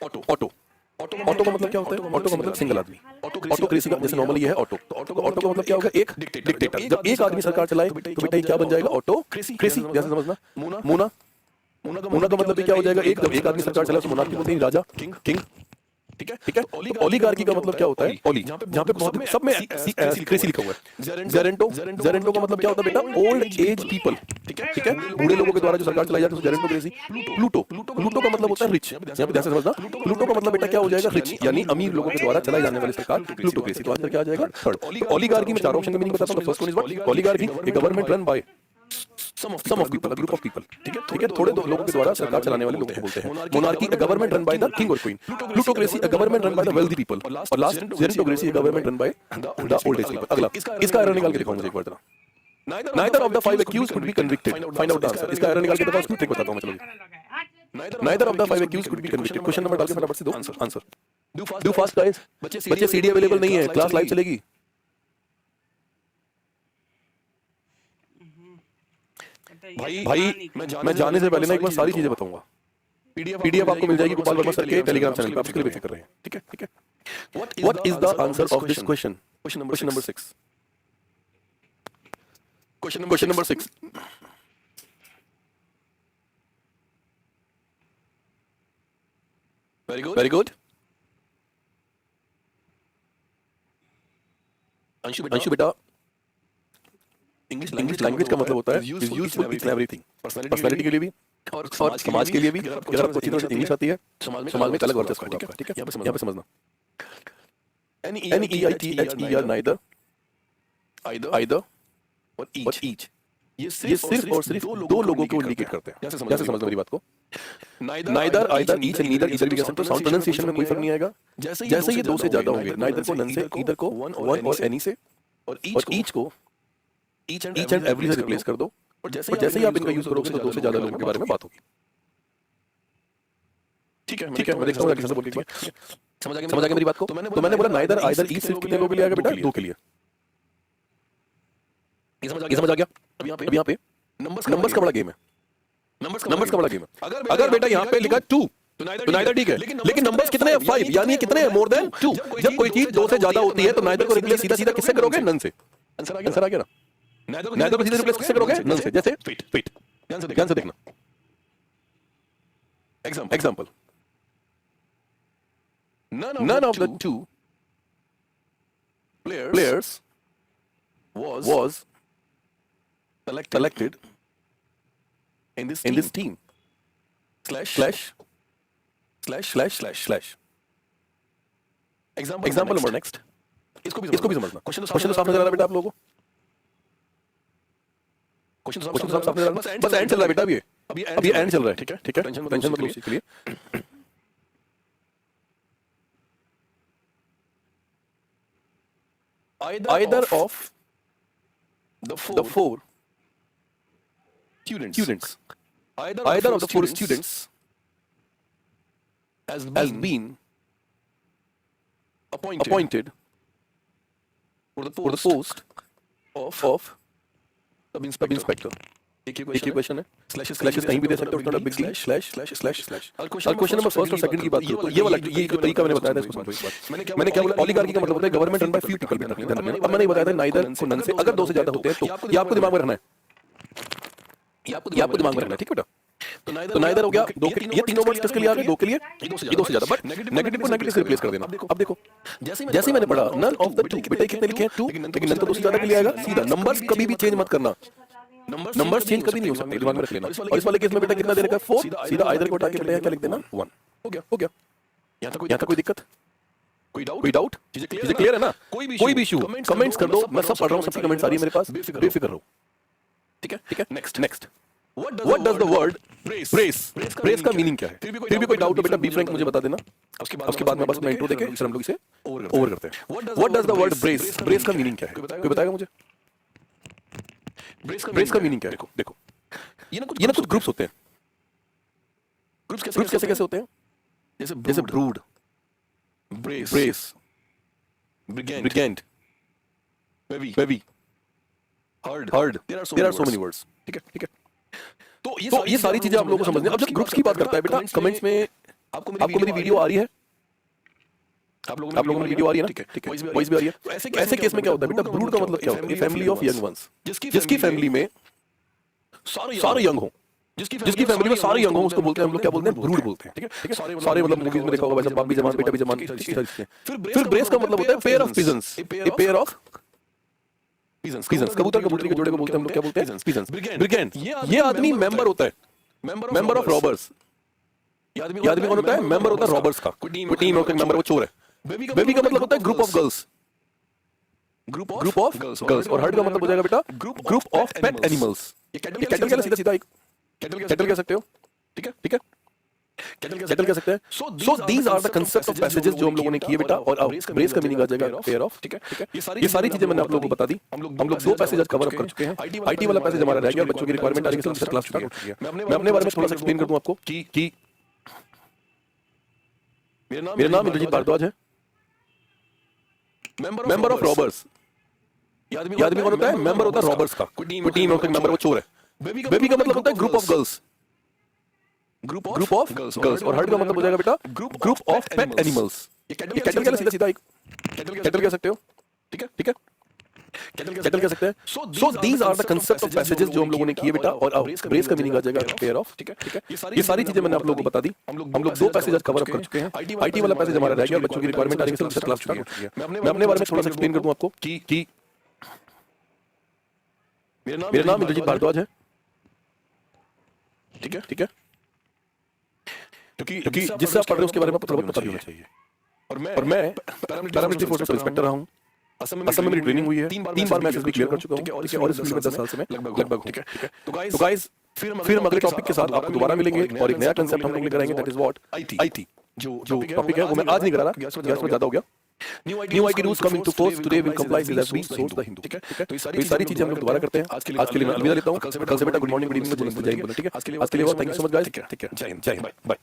ऑटो का मतलब क्या होता है? ऑटो का मतलब सिंगल आदमी। ऑटो क्रेसी का जैसे नॉर्मली ये है ऑटो, तो ऑटो का मतलब क्या होगा? एक डिक्टेटर। जब एक आदमी सरकार चलाए तो बेटा ये क्या बन जाएगा? Auto cracy. जैसे समझना। मोना का मतलब क्या हो जाएगा? जब एक आदमी सरकार चलाए तो मोनार्की बोलते हैं, राजा, किंग, ठीक है। तो ओलिगार्की का मतलब क्या होता है? ओली, जहाँ पे बहुत सब में क्रेसी लिखा हुआ है। जेरेंटो का मतलब क्या होता है बेटा? ओल्ड एज पीपल, ठीक है। बूढ़े लोगों के द्वारा जो सरकार चलाई जाती है, जेरेंटो क्रेसी। प्लूटो का मतलब होता है रिच। यहाँ पे ध्यान से समझना, प्लूटो का मतलब बेटा क्या हो जाएगा? रिच, यानी अमीर लोगों के द्वारा चलाई जाने वाली सरकार, प्लूटोक्रेसी। तो आंसर क्या आ जाएगा? थर्ड। ओलिगार्की में 4 ऑप्शन का मीनिंग बताता हूं। First one is what? Oligarchy, a government run by some of people, group of people, ठीक है, थोड़े लोगों के द्वारा सरकार चलाने वाले लोगों को बोलते हैं। Monarchy a government run by the king और queen, plutocracy a government run by the wealthy people, और last gerontocracy a government run by the old age people. अगला, इसका एरर निकाल के दिखाओ मुझे एक बार जरा। Neither of the 5 accused could be convicted. Find out the answer. इसका एरर निकाल के दिखाओ, उसकी ट्रिक बताता हूं मैं, चलो। Neither of the 5 accused could be convicted. Question number डाल के फटाफट से दो आंसर। डू फास्ट गाइस, बच्चे सीडी अवेलेबल नहीं है, क्लास लाइव चलेगी। भाई मैं जाने से पहले ना एक बार सारी चीजें बताऊंगा। पीडीएफ आपको मिल जाएगी गोपाल वर्मा सर के टेलीग्राम चैनल पे, आप इसके लिए बेफिक्र रहिए, ठीक है। What is the answer of this question? Question number 6। Question number 6। Very good. Anshu बेटा, इंग्लिश लैंग्वेज का मतलब होता है is useful in everything, personality के लिए भी और समाज के लिए भी। अगर आपको अच्छी तरह से इंग्लिश आती है, समाज में अलग वर्चस्व होगा, ठीक है। यहाँ पे समझना, NEITHER, neither, either और each, ये सिर्फ और सिर्फ दो लोगों को इंडिकेट करते हैं। जैसे समझना मेरी बात को, neither, either, each and neither, इधर भी कह सकते हो। साउंड प्रोनाउंसिएशन में कोई फर्क नहीं आएगा। जैसे ये दो से ज्यादा होंगे, नाइदर को नन से, ईदर को वन और एनी से, और ईच को ईच एंड एवरी से रिप्लेस कर दो। और जैसे ही आप इनका यूज करोगे तो दो से ज्यादा लोगों के बारे में बात होगी, ठीक है। मैं देखता हूँ कैसे बोल के समझ आ गया मेरी बात को। तो मैंने बोला नाइदर, आइदर, ईच सिर्फ कितने लोगों के लिए आएगा बेटा? दो के लिए। ये समझ आ गया। अब यहाँ पे नंबर्स का बड़ा गेम है। नंबर्स का बड़ा गेम है। अगर बेटा यहाँ पे लिखा 2 तो नाइदर ठीक है, लेकिन नंबर्स कितने हैं? 5, यानी कितने हैं? More than 2। जब कोई चीज 2 से ज्यादा होती है तो नाइदर को रिप्लेस सीधा किससे करोगे? नन से। आंसर आ गया ना? नाइदर को सीधा रिप्लेस किससे करोगे? नन से। जैसे फिट, ध्यान से देखना। Example, none of the two players was selected in this team slash example number next. इसको भी समझना। क्वेश्चन तो साफ नजर आ रहा है बेटा आप लोगों को? क्वेश्चन साफ नजर आ रहा है? बस एंड चल रहा है बेटा, अभी एंड चल रहा है, ठीक है। टेंशन मत लो इसके लिए। Either of the four students, either of the 4 students has been appointed for the post of sub inspector. एक ही क्वेश्चन है, स्लैशेस कहीं भी दे सकते हो, not a big deal, slash. और क्वेश्चन नंबर फर्स्ट और सेकंड की बात करो तो ये जो तरीका मैंने बताया था, इसको समझो एक बार। मैंने क्या बोला? ओलिगार्की का मतलब होता है government run bye few people. अब मैंने बताया था नाइदर को नन से, अगर 2 से ज्यादा होते हैं तो ये आपको दिमाग में रखना है, ये आपको दिमाग में रखना है, ठीक है बेटा। तो नाइदर हो गया 2 के, ये तीनों वर्ड्स किसके लिए आ गए? 2 के लिए, ये 2 से ज्यादा। बट नेगेटिव को नेगेटिव से रिप्लेस कर देना। अब देखो, जैसे मैंने पढ़ा नन ऑफ द 2, बेटा कितने लिखे हैं? 2, लेकिन नन तो 2 से ज्यादा के लिए आएगा सीधा। नंबर्स कभी भी चेंज मत करना, नंबर्स चेंज कभी नहीं हो सकते, दिमाग में रख लेना। और इस वाले केस में बेटा कितना देने का? 4, सीधा आइदर को हटा के बेटा क्या लिख देना? 1। हो गया। यहाँ तक कोई दिक्कत? कोई डाउट? चीजें क्लियर है ना? कोई भी इशू कमेंट्स कर दो, मैं सब पढ़ रहा हूँ, सबकी कमेंट्स आ रही है मेरे पास, बेफिक्र रहो, ठीक है। Next, what does the word brace का मीनिंग क्या है? फिर भी कोई डाउट हो बेटा बी फ्रैंक मुझे बता देना। उसके बाद में बस मैं इंट्रो देके फिर हम लोग इसे ओवर करते हैं। What does the word brace का मीनिंग क्या है? कोई बताएगा मुझे? ब्रेस का मीनिंग क्या है? देखो, ये ना कुछ ग्रुप्स होते हैं। ग्रुप्स कैसे होते हैं? जैसे brood, brace, brigand, bevy, herd, there are so many words, ठीक है। तो ये सारी चीजें आप लोगों को समझनी है। अब जब ग्रुप्स की बात करता है बेटा, कमेंट्स में आपको मेरी वीडियो आ रही है, आप लोगों में वीडियो आ रही है ना, ठीक है, वॉइस भी आ रही है। तो ऐसे केस में क्या होता है बेटा? ब्रूड का मतलब क्या होता है? फैमिली ऑफ यंग वंस, जिसकी फैमिली में सारे यंग हो, जिसकी फैमिली में सारे यंग हो, उसको बोलते हैं हम लोग, क्या बोलते हैं? ब्रूड बोलते हैं, ठीक है। सारे मतलब मूवीज में देखा होगा वैसे, बाप भी जवान, बेटा भी जवान। फिर ब्रेस का मतलब होता है pair of pigeons, a pair of pigeons. कबूतरी के जोड़े को बोलते हैं हम लोग, क्या बोलते हैं? पिजन्स। ब्रिगेंड, ये आदमी मेंबर होता है, मेंबर ऑफ रॉबर्स। ये आदमी कौन होता है? मेंबर होता है रॉबर्स का। कोई टीम होता है, मेंबर वो चोर है। बेबी का मतलब होता है group of girls, group of girls, और हर्ड का मतलब हो जाएगा बेटा ग्रुप ऑफ पेट एनिमल्स। ये कैटल क्या सीधा सीधा एक कैटल कह सकते हो, ठीक है ठीक है, कैटल कह सकते हैं। So these are the concept of passages जो हम लोगों ने किए बेटा, और ब्रेस का मीनिंग आ जाएगा पेयर ऑफ, ठीक है ठीक है। ये सारी चीजें मैंने आप लोगों को बता दी। हम लोग 2 पैसेज आज कवर अप कर चुके हैं। आईटी वाला पैसेज हमारा रह गया और बच्चों की रिक्वायरमेंट आ रही है, इसलिए क्लास स्टार्ट हो चुकी है। मैं अपने बारे में थोड़ा सा एक्सप्लेन कर दूं आपको कि मेरा नाम इंद्रजीत भारद्वाज है, मेंबर ऑफ रॉबर्स। ये आदमी कौन होता है? मेंबर होता है रॉबर्स का। कोई टीम होता है, मेंबर वो चोर है। बेबी का मतलब होता है group of girls, group of girls, और हर्ड का मतलब हो जाएगा बेटा ग्रुप ऑफ पेट एनिमल्स। ये कैटल क्या सीधा सीधा एक कैटल कह सकते हो, ठीक है ठीक है, कैटल कह सकते हैं। So these are the concept of passages जो हम लोगों ने किए बेटा, और ब्रेस का मीनिंग आ जाएगा पेयर ऑफ, ठीक है ठीक है। ये सारी चीजें मैंने आप लोगों को बता दी। हम लोग 2 पैसेज आज कवर अप कर चुके हैं। आईटी वाला पैसेज हमारा रह गया और बच्चों की रिक्वायरमेंट आ रही है, इसलिए क्लास स्टार्ट हो चुकी है। मैं अपने बारे में थोड़ा सा एक्सप्लेन कर दूं आपको कि मेरा नाम इंद्रजीत भारद्वाज है, ठीक है ठीक है, क्योंकि जिससे आप पढ़ रहे हो उसके बारे में आपको थोड़ा पता भी होना चाहिए। और मैं पैरामिलिट्री फोर्सेस का इंस्पेक्टर रहा हूँ। असम में मेरी ट्रेनिंग हुई है, 3 बार मैं एसएसबी क्लियर कर चुका हूँ, ठीक है, और इस फील्ड में 10 साल से मैं लगभग, ठीक है। तो गाइस फिर हम अगले टॉपिक के साथ आपको दोबारा मिलेंगे और एक नया कांसेप्ट हम लोग लेकर आएंगे, दैट इज व्हाट आईटी। जो टॉपिक है वो मैं आज नहीं करा रहा, गैस में ज्यादा हो गया। New IT rules coming to force today will comply with every source the Hindu, ठीक है। तो ये सारी चीजें हम लोग दोबारा करते हैं। आज के लिए मैं अलविदा लेता हूँ। कल से बेटा गुड मॉर्निंग गुड इवनिंग बोलते जाएंगे, ठीक है। आज के लिए thank you so much guys, ठीक है, जय हिंद, बाय।